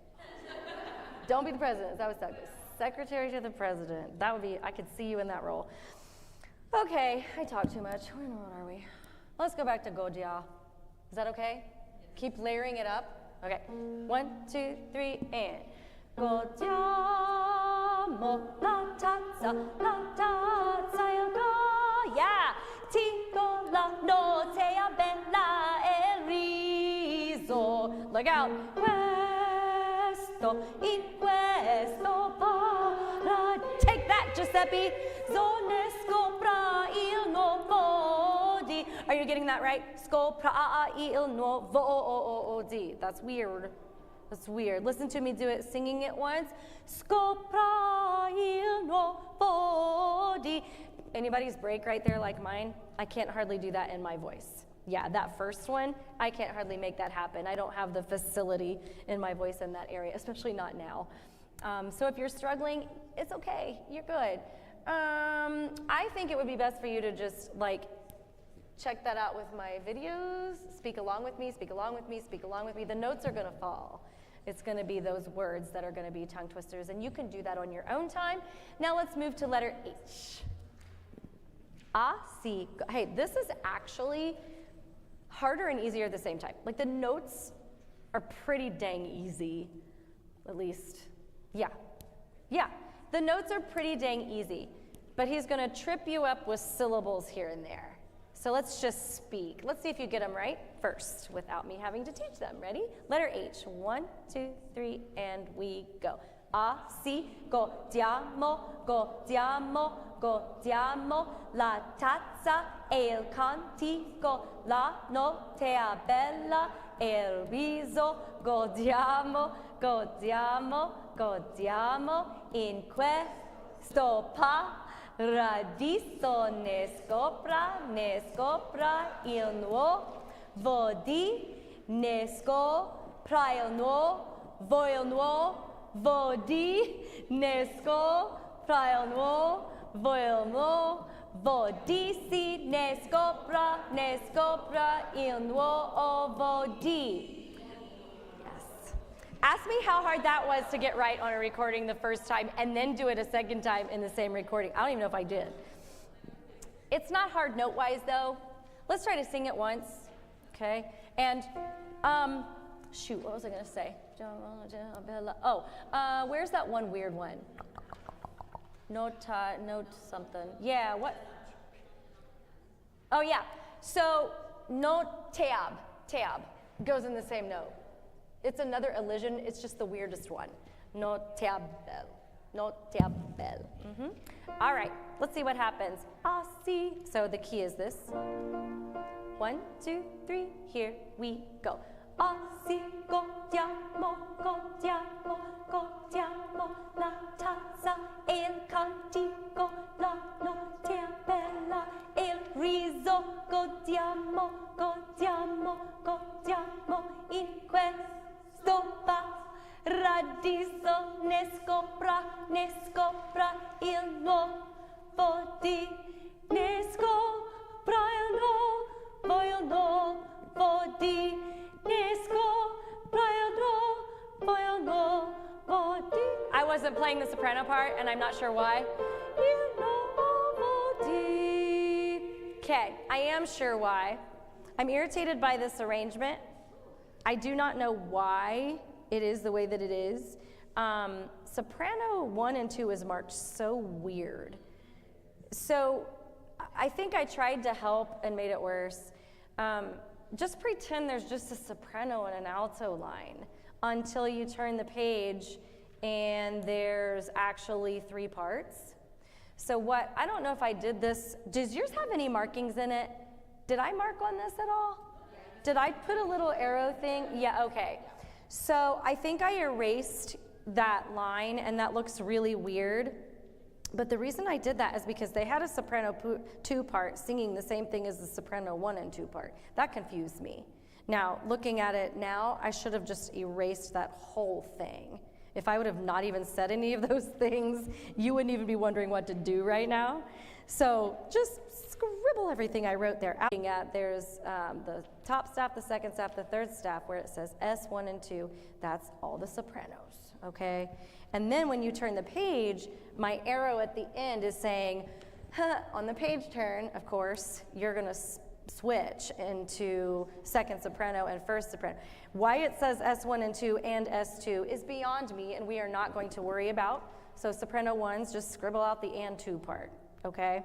Don't be the president, that was Douglas. Secretary to the president. That would be, I could see you in that role. Okay, I talk too much. Where are we? Let's go back to Godia. Is that okay? Keep layering it up. Okay, 1, 2, 3, and Godiamo la tazza il go. Yeah, Tico la notte bella el riso. Look out. Questo in questo para. Take that, Giuseppe. Zone scopra il nuovo di. Are you getting that right? Scopra il nuovo di. That's weird. That's weird. Listen to me do it, singing it once. Scopra il nuovo di. Anybody's break right there like mine? I can't hardly do that in my voice. Yeah, that first one, I can't hardly make that happen. I don't have the facility in my voice in that area, especially not now. So if you're struggling, it's okay. You're good. I think it would be best for you to just like check that out with my videos. Speak along with me, speak along with me, speak along with me. The notes are gonna fall. It's gonna be those words that are gonna be tongue twisters, and you can do that on your own time. Now let's move to letter H. Si. Hey, this is actually harder and easier at the same time. Like the notes are pretty dang easy, at least. Yeah, the notes are pretty dang easy, but he's gonna trip you up with syllables here and there. So let's just speak. Let's see if you get them right first without me having to teach them. Ready? Letter H. 1, 2, 3, and we go. Si, godiamo, godiamo, godiamo, la tazza e il cantico, la notte bella e il riso, godiamo, godiamo, godiamo, in questo paradiso ne scopra il nuovo di, ne scopra il nuovo di, ne scopra il nuovo di, si ne scopra il nuovo di. Ask me how hard that was to get right on a recording the first time and then do it a second time in the same recording. I don't even know if I did. It's not hard note-wise though. Let's try to sing it once, okay? And, shoot, what was I gonna say? Oh, where's that one weird one? Note something. Yeah, what? Oh yeah, so note tab goes in the same note. It's another elision, it's just the weirdest one. Notable. All right, let's see what happens. Si. So the key is this. 1, 2, 3, here we go. Si, godiamo, godiamo, godiamo, la tazza e il cantico, la notte bella e il riso, godiamo, godiamo, godiamo, in questo paradiso ne scopra il nuovo di, ne scopra il nuovo di, ne scopra il nuovo di. I wasn't playing the soprano part, and I'm not sure why. Il nuovo di. Okay, I am sure why. I'm irritated by this arrangement. I do not know why it is the way that it is. Soprano 1 and 2 is marked so weird. So I think I tried to help and made it worse. Just pretend there's just a soprano and an alto line until you turn the page and there's actually 3 parts. So I don't know if I did this. Does yours have any markings in it? Did I mark on this at all? Did I put a little arrow thing? Yeah, okay. So I think I erased that line and that looks really weird. But the reason I did that is because they had a soprano 2 part singing the same thing as the soprano 1 and 2 part. That confused me. Now, looking at it now, I should have just erased that whole thing. If I would have not even said any of those things, you wouldn't even be wondering what to do right now. So just scribble everything I wrote there out. There's the top staff, the second staff, the third staff, where it says S1 and 2. That's all the sopranos, okay? And then when you turn the page, my arrow at the end is saying, on the page turn, of course, you're going to switch into second soprano and first soprano. Why it says S1 and 2 and S2 is beyond me, and we are not going to worry about. So soprano 1s, just scribble out the and 2 part, okay?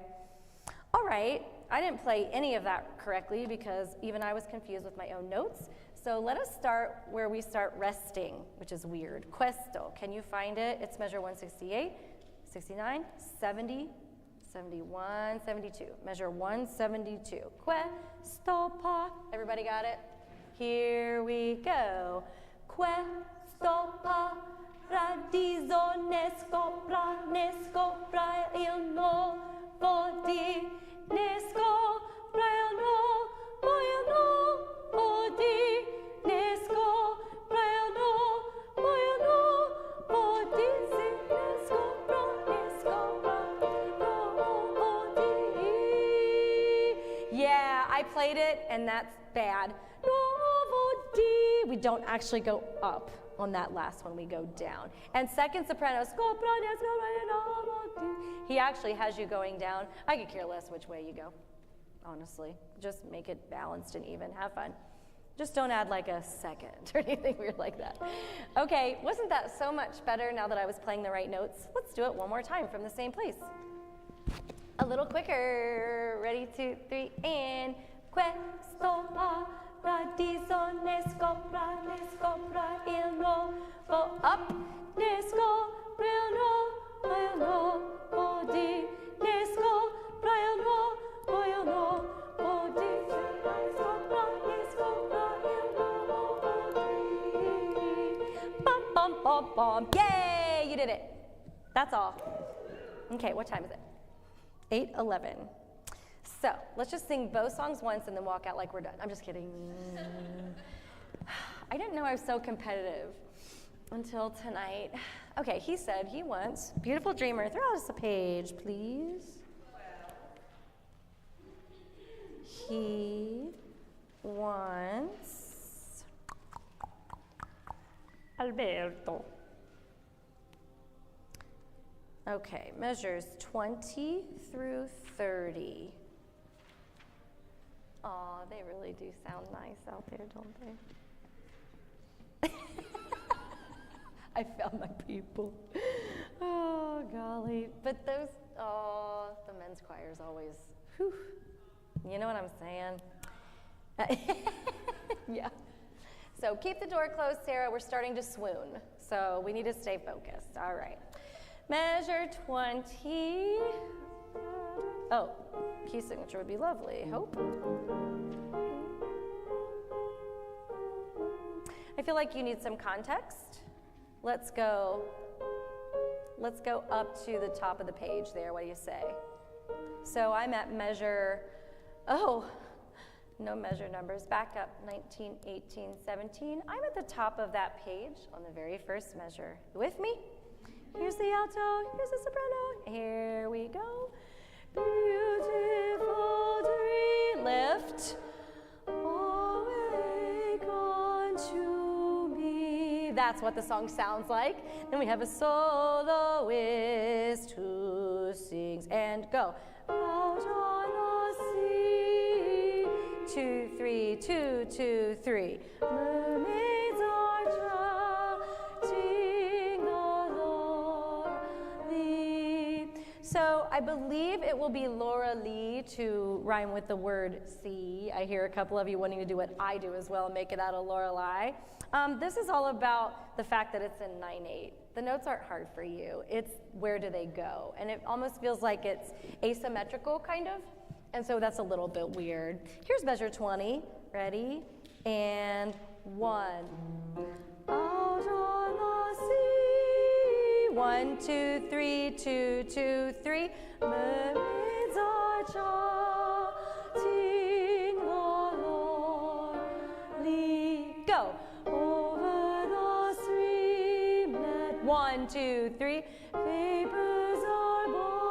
All right, I didn't play any of that correctly because even I was confused with my own notes. So let us start where we start resting, which is weird. Questo, can you find it? It's measure 168, 69, 70, 71, 72. Measure 172. Questo pa. Everybody got it? Here we go. Questo pa. Paradiso ne scopra il nuovo di ne scopra il nuovo di ne scopra il nuovo di si ne scopra il nuovo di. Yeah, I played it and that's bad. Nuovo di. We don't actually go up. On that last one, we go down. And second soprano, he actually has you going down. I could care less which way you go, honestly. Just make it balanced and even. Have fun. Just don't add like a second or anything weird like that. Okay, wasn't that so much better now that I was playing the right notes? Let's do it one more time from the same place. A little quicker. Ready, 2, 3, and questo paradiso ne scopra il nuovo up ne scopra il nuovo di ne scopra il nuovo di ne scopra il nuovo di bum bum bum bum. Yay, you did it. That's all. Okay, what time is it? 8:11. So let's just sing both songs once and then walk out like we're done. I'm just kidding. I didn't know I was so competitive until tonight. Okay, he said he wants Beautiful Dreamer. Throw us a page, please. He wants Alberto. Okay, measures 20 through 30. Aw, they really do sound nice out there, don't they? I found my people. Oh, golly. But those, the men's choir is always, whew. You know what I'm saying? Yeah. So keep the door closed, Sarah. We're starting to swoon. So we need to stay focused. All right. Measure 20. Oh, key signature would be lovely. Hope. I feel like you need some context. Let's go up to the top of the page there. What do you say? So I'm at measure, no measure numbers. Back up 19, 18, 17. I'm at the top of that page on the very first measure. You with me? Here's the alto, here's the soprano. Here we go. Beautiful dream. Lift. Awake unto me. That's what the song sounds like. Then we have a soloist who sings and go. Out on the sea, 2, 3, 2, 2, 3. Mermaids are trotting along the. So I believe it will be Laura Lee to rhyme with the word sea. I hear a couple of you wanting to do what I do as well, make it out of Lorelei. This is all about the fact that it's in 9/8. The notes aren't hard for you. It's where do they go? And it almost feels like it's asymmetrical, kind of. And so that's a little bit weird. Here's measure 20. Ready? And 1. Out on the sea. 1, 2, 3, 2, 2, 3. Mermaids are trotting along. Go. Over the streamlet. 1, 2, 3. Vapors are born.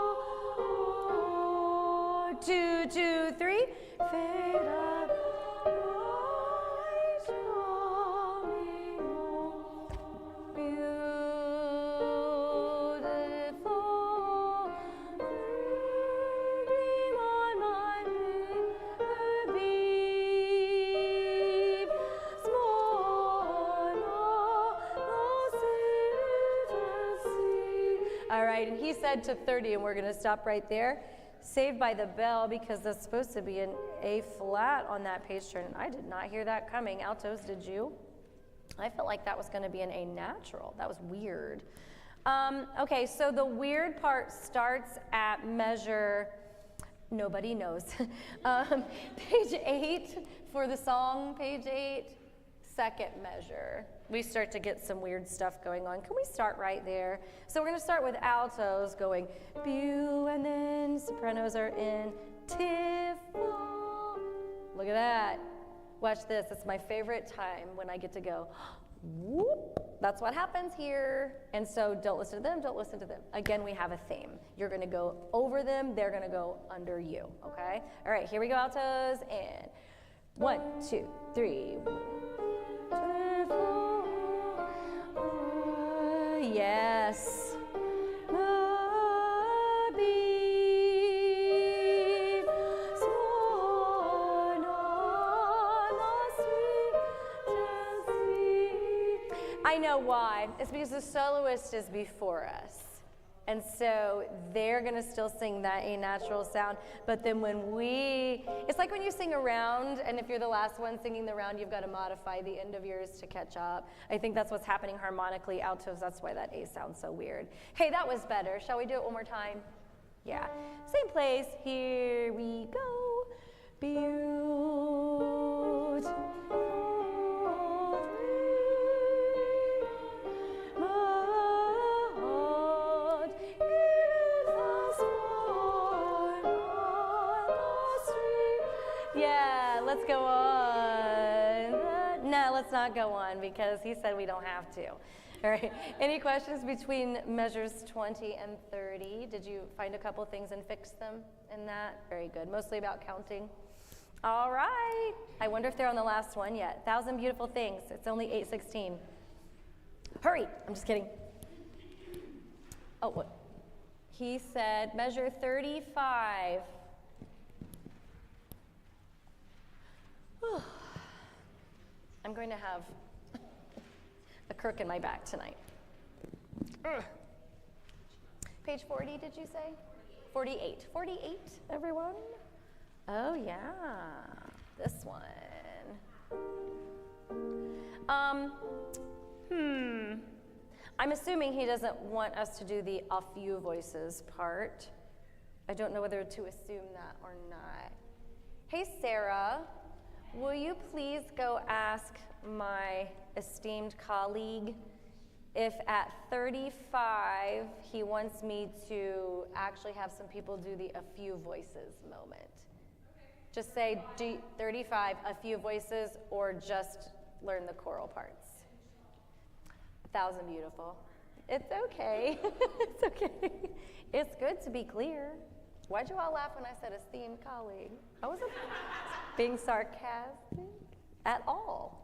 2, 2, 3. Fade out. Rise coming on. Beautiful. Dream on my beam. Small all right, and he said to 30, and we're going to stop right there. Saved by the Bell, because that's supposed to be an A flat on that page turn. I did not hear that coming. Altos, did you? I felt like that was going to be an A natural. That was weird. Okay, so the weird part starts at measure, nobody knows. Page 8 for the song, page 8, second measure. We start to get some weird stuff going on. Can we start right there? So we're going to start with altos going bew, and then sopranos are in tiff. Look at that. Watch this. It's my favorite time when I get to go whoop. That's what happens here. And so don't listen to them, don't listen to them. Again, we have a theme. You're going to go over them, they're going to go under you, okay? All right, here we go, altos, and 1, 2, 3. Yes. I know why. It's because the soloist is before us. And so they're going to still sing that A natural sound. But then it's like when you sing a round, and if you're the last one singing the round, you've got to modify the end of yours to catch up. I think that's what's happening harmonically. Altos, that's why that A sounds so weird. Hey, that was better. Shall we do it one more time? Yeah. Same place. Here we go. Beautiful. Let's go on. No, let's not go on because he said we don't have to. All right. Any questions between measures 20 and 30? Did you find a couple things and fix them in that? Very good. Mostly about counting. All right. I wonder if they're on the last one yet. 1,000 beautiful things. It's only 8:16. Hurry. I'm just kidding. Oh, what? He said measure 35. I'm going to have a crook in my back tonight. Page 40, did you say? 48. 48, everyone? Oh, yeah. This one. I'm assuming he doesn't want us to do the a few voices part. I don't know whether to assume that or not. Hey, Sarah. Will you please go ask my esteemed colleague if at 35 he wants me to actually have some people do the a few voices moment. Okay. Just say 35, a few voices, or just learn the choral parts. 1,000 beautiful. It's okay. It's okay. It's good to be clear. Why'd you all laugh when I said esteemed colleague? I wasn't being sarcastic at all.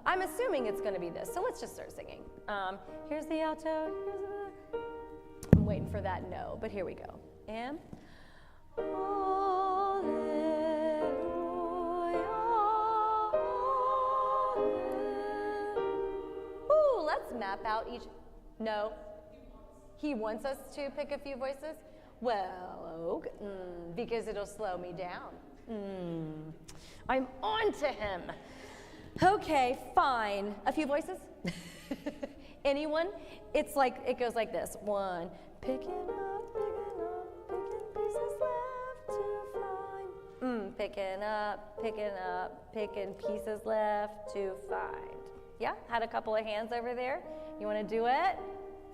I'm assuming it's going to be this, so let's just start singing. Here's the alto. I'm waiting for that no, but here we go. And all map out each, no? He wants us to pick a few voices? Well, okay, because it'll slow me down. I'm on to him. Okay, fine. A few voices? Anyone? It's like, it goes like this. 1, picking up, picking pieces left to find. Picking pieces left to find. Yeah, had a couple of hands over there. You want to do it?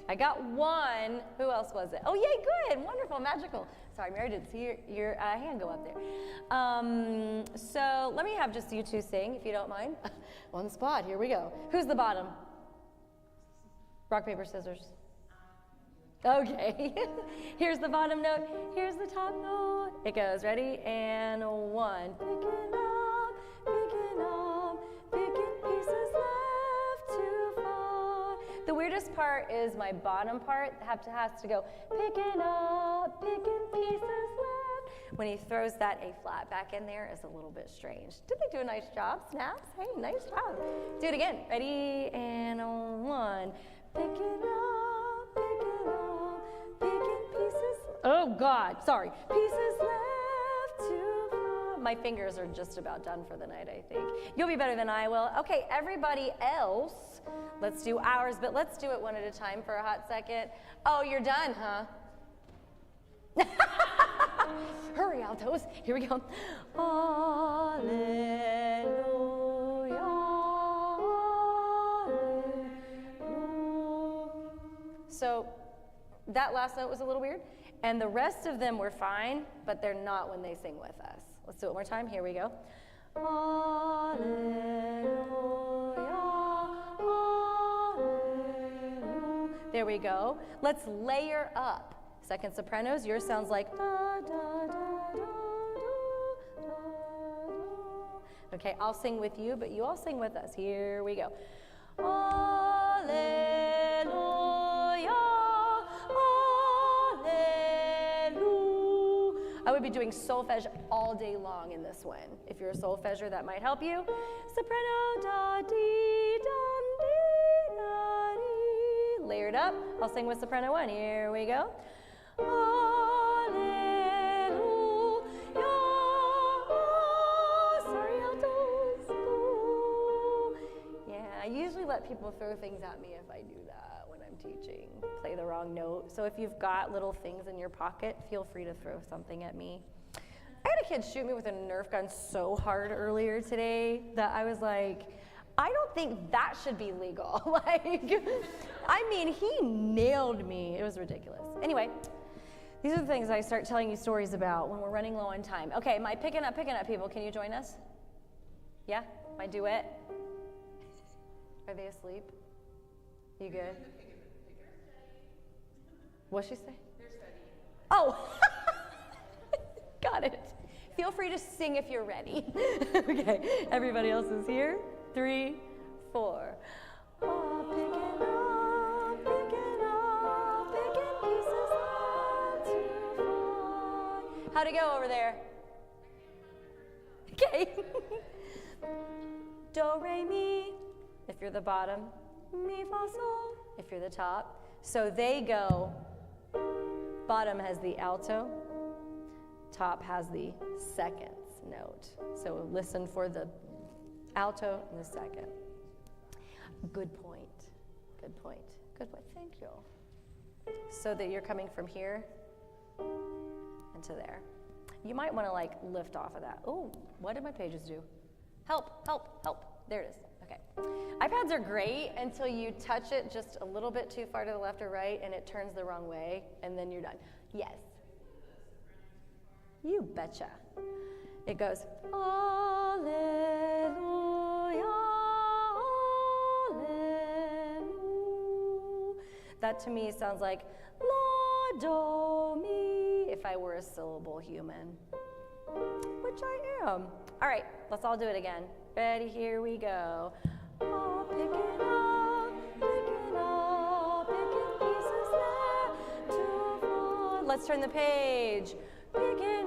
I got one. Who else was it? Oh, yay, good, wonderful, magical. Sorry, Mary, didn't see your hand go up there. So let me have just you two sing, if you don't mind. On the spot, here we go. Who's the bottom? Rock, paper, scissors. Okay, here's the bottom note, here's the top note. It goes, ready? And 1. Picking pieces left to find. The weirdest part is my bottom part has to go, picking pieces left. When he throws that A flat back in there, it's a little bit strange. Did they do a nice job, Snaps? Hey, nice job. Do it again, ready? And 1. Picking pieces. Oh God, sorry. Pieces left to find. My fingers are just about done for the night, I think. You'll be better than I will. Okay, everybody else, let's do ours, but let's do it one at a time for a hot second. Oh, you're done, huh? Hurry, altos. Here we go. Hallelujah. So that last note was a little weird, and the rest of them were fine, but they're not when they sing with us. Let's do it one more time. Here we go. Hallelujah, hallelujah. There we go. Let's layer up. Second sopranos, yours sounds like da, da, da, da, da, da. Okay, I'll sing with you, but you all sing with us. Here we go. Hallelujah, hallelujah. I would be doing solfege all day long in this one. If you're a solfeger, that might help you. Soprano, da, dee, dum, dee, da, dee. Layered up. I'll sing with soprano 1. Here we go. Hallelujah. Sorry, altos. Yeah, I usually let people throw things at me if I do that when I'm teaching. Play the wrong note. So if you've got little things in your pocket, feel free to throw something at me. I had a kid shoot me with a Nerf gun so hard earlier today that I was like, I don't think that should be legal. I mean, he nailed me. It was ridiculous. Anyway, these are the things I start telling you stories about when we're running low on time. Okay, my picking up people, can you join us? Yeah, my duet. Are they asleep? You good? What'd she say? They're studying. Oh, got it. Feel free to sing if you're ready. Okay, everybody else is here. 3, 4. Oh, picking pieces left to find. How'd it go over there? Okay. Do, re, mi, if you're the bottom. Mi, fa, sol, if you're the top. So they go, bottom has the alto, top has the second note. So listen for the alto and the second. Good point. Good point. Good point. Thank you. So that you're coming from here and to there. You might want to like lift off of that. Oh, what did my pages do? Help, help, help. There it is. Okay. iPads are great until you touch it just a little bit too far to the left or right and it turns the wrong way and then you're done. Yes. You betcha. It goes, Hallelujah, Hallelujah. That to me sounds like La, Do, Mi, if I were a syllable human, which I am. All right, let's all do it again. Ready, here we go. Oh, picking pieces left to find. Let's turn the page. Picking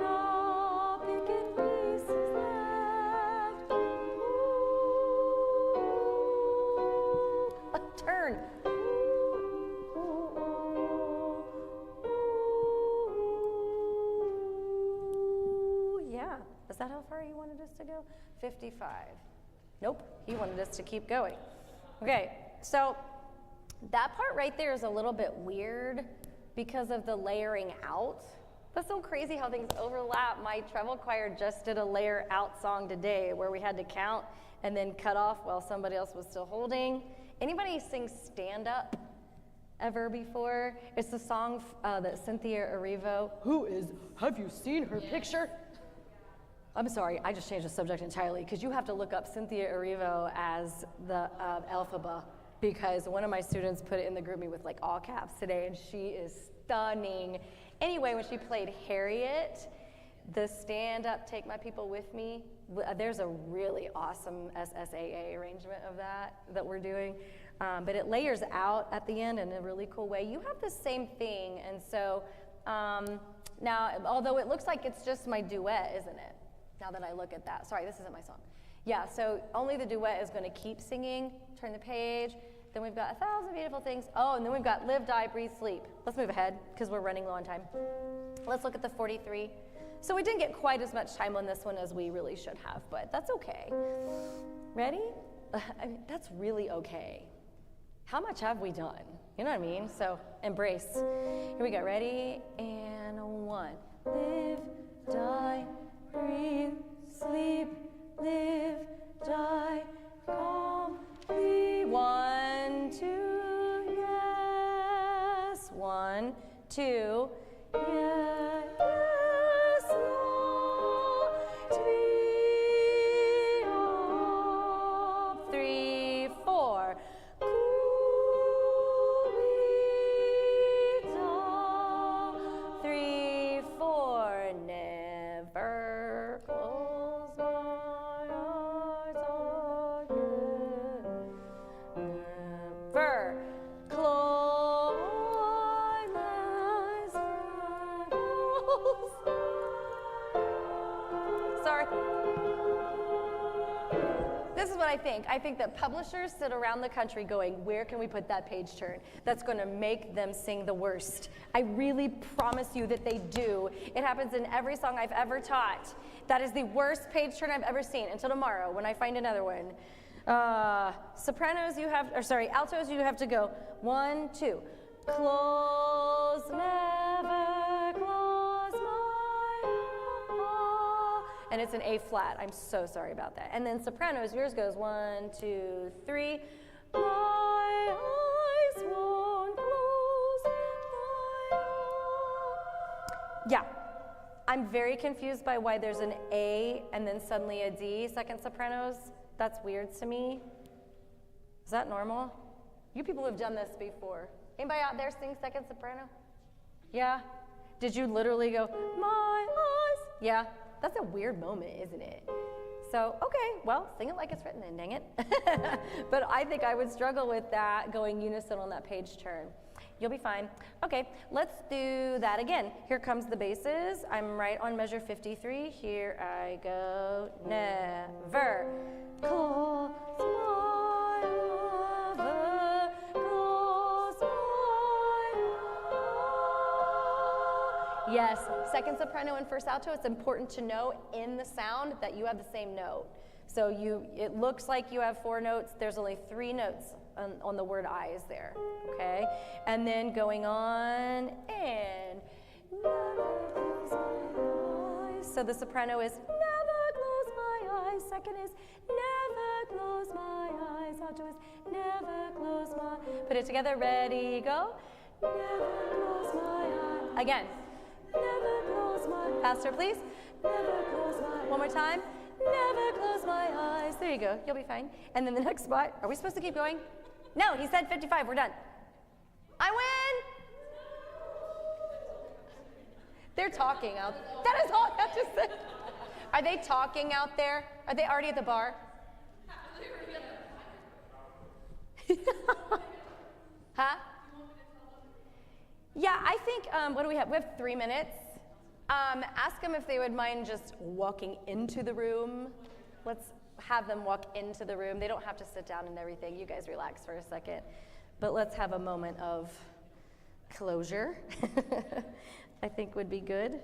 pieces left. Turn. Is that how far he wanted us to go? 55. Nope, he wanted us to keep going. Okay, so that part right there is a little bit weird because of the layering out. That's so crazy how things overlap. My treble choir just did a layer out song today where we had to count and then cut off while somebody else was still holding. Anybody sing Stand Up ever before? It's the song that Cynthia Erivo, have you seen her picture? I'm sorry, I just changed the subject entirely because you have to look up Cynthia Erivo as the Elphaba because one of my students put it in the group me with like all caps today and she is stunning. Anyway, when she played Harriet, the Stand Up, Take My People With Me, there's a really awesome SSAA arrangement of that we're doing. But it layers out at the end in a really cool way. You have the same thing, and so now, although it looks like it's just my duet, isn't it? Now that I look at that. Sorry, this isn't my song. Yeah, so only the duet is going to keep singing. Turn the page. Then we've got 1,000 beautiful things. Oh, and then we've got Live, Die, Breathe, Sleep. Let's move ahead because we're running low on time. Let's look at the 43. So we didn't get quite as much time on this one as we really should have, but that's okay. Ready? I mean, that's really okay. How much have we done? You know what I mean? So embrace. Here we go. Ready? And 1. Live, die, breathe, sleep, live, die, calm, be. 1, 2, yes. 1, 2, yes, no, 3, off. 3, 4. Cool, be down. 3, 4. Never close my eyes again. Never close my eyes. Sorry. This is what I think. I think that publishers sit around the country going, where can we put that page turn that's going to make them sing the worst? I really promise you that they do. It happens in every song I've ever taught. That is the worst page turn I've ever seen until tomorrow when I find another one. Sopranos, altos, you have to go 1, 2. Close, never close my eyes. And it's an A flat. I'm so sorry about that. And then sopranos, yours goes 1, 2, 3. My eyes won't close my eyes. Yeah. I'm very confused by why there's an A and then suddenly a D, second sopranos. That's weird to me. Is that normal? You people have done this before. Anybody out there sing second soprano? Yeah? Did you literally go, my eyes? Yeah? That's a weird moment, isn't it? So, okay, well, sing it like it's written then, dang it. But I think I would struggle with that going unison on that page turn. You'll be fine. Okay, let's do that again. Here comes the basses. I'm right on measure 53. Here I go. Never close my ever close my eye. Yes, second soprano and first alto, it's important to know in the sound that you have the same note. So it looks like you have 4 notes. There's only 3 notes on the word eyes there, okay? And then going on, and never close my eyes. So the soprano is never close my eyes. Second is never close my eyes. Alto is never close my. Put it together, ready, go. Never close my eyes. Again, never close my. Faster, please. Never close my. One more time. Never close my eyes. There you go. You'll be fine. And then the next spot. Are we supposed to keep going? No, he said 55. We're done. I win. They're talking out. That is all I have to say. Are they talking out there? Are they already at the bar? Huh? Yeah, I think, what do we have? We have 3 minutes. Ask them if they would mind just walking into the room. Let's have them walk into the room. They don't have to sit down and everything. You guys relax for a second. But let's have a moment of closure. I think would be good.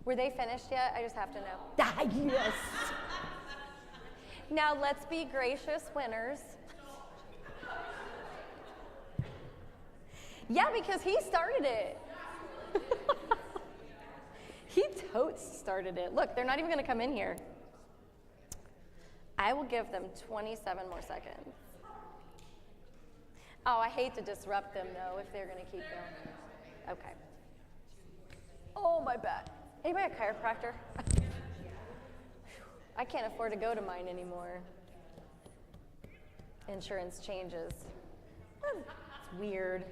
Were they finished yet? I just have to know. Ah, yes. Now let's be gracious winners. Yeah, because he started it. He totes started it. Look, they're not even going to come in here. I will give them 27 more seconds. Oh, I hate to disrupt them, though, if they're going to keep going. Okay. Oh, my back. Anybody a chiropractor? I can't afford to go to mine anymore. Insurance changes. It's weird.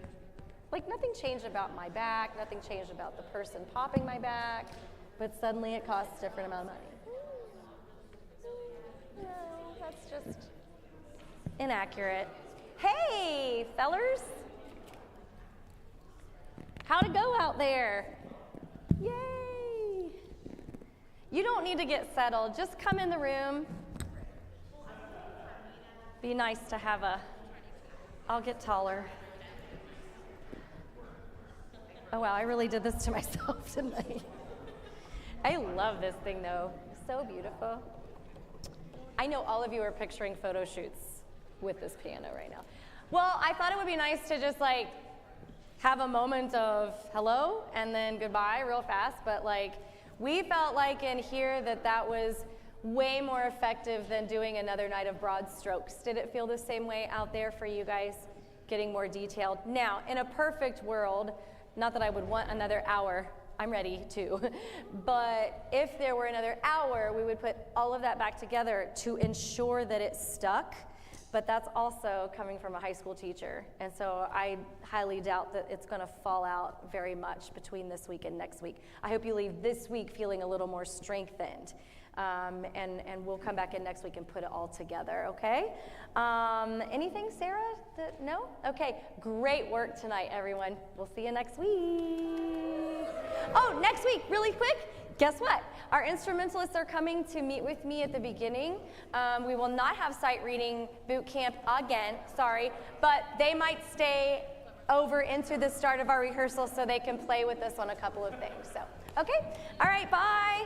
Like, nothing changed about my back, nothing changed about the person popping my back, but suddenly it costs a different amount of money. No, that's just inaccurate. Hey, fellers. How'd it go out there? Yay. You don't need to get settled. Just come in the room. Be nice to have I'll get taller. Oh wow, I really did this to myself, didn't I? I love this thing though, so beautiful. I know all of you are picturing photo shoots with this piano right now. Well, I thought it would be nice to just like have a moment of hello and then goodbye real fast, but like we felt like in here that was way more effective than doing another night of broad strokes. Did it feel the same way out there for you guys? Getting more detailed. Now, in a perfect world, not that I would want another hour, I'm ready too, but if there were another hour, we would put all of that back together to ensure that it stuck, but that's also coming from a high school teacher, and so I highly doubt that it's gonna fall out very much between this week and next week. I hope you leave this week feeling a little more strengthened. And we'll come back in next week and put it all together, okay? Anything, Sarah? No? Okay, great work tonight, everyone. We'll see you next week. Oh, next week, really quick, guess what? Our instrumentalists are coming to meet with me at the beginning. We will not have sight reading boot camp again, sorry, but they might stay over into the start of our rehearsal so they can play with us on a couple of things. So, okay, all right, bye.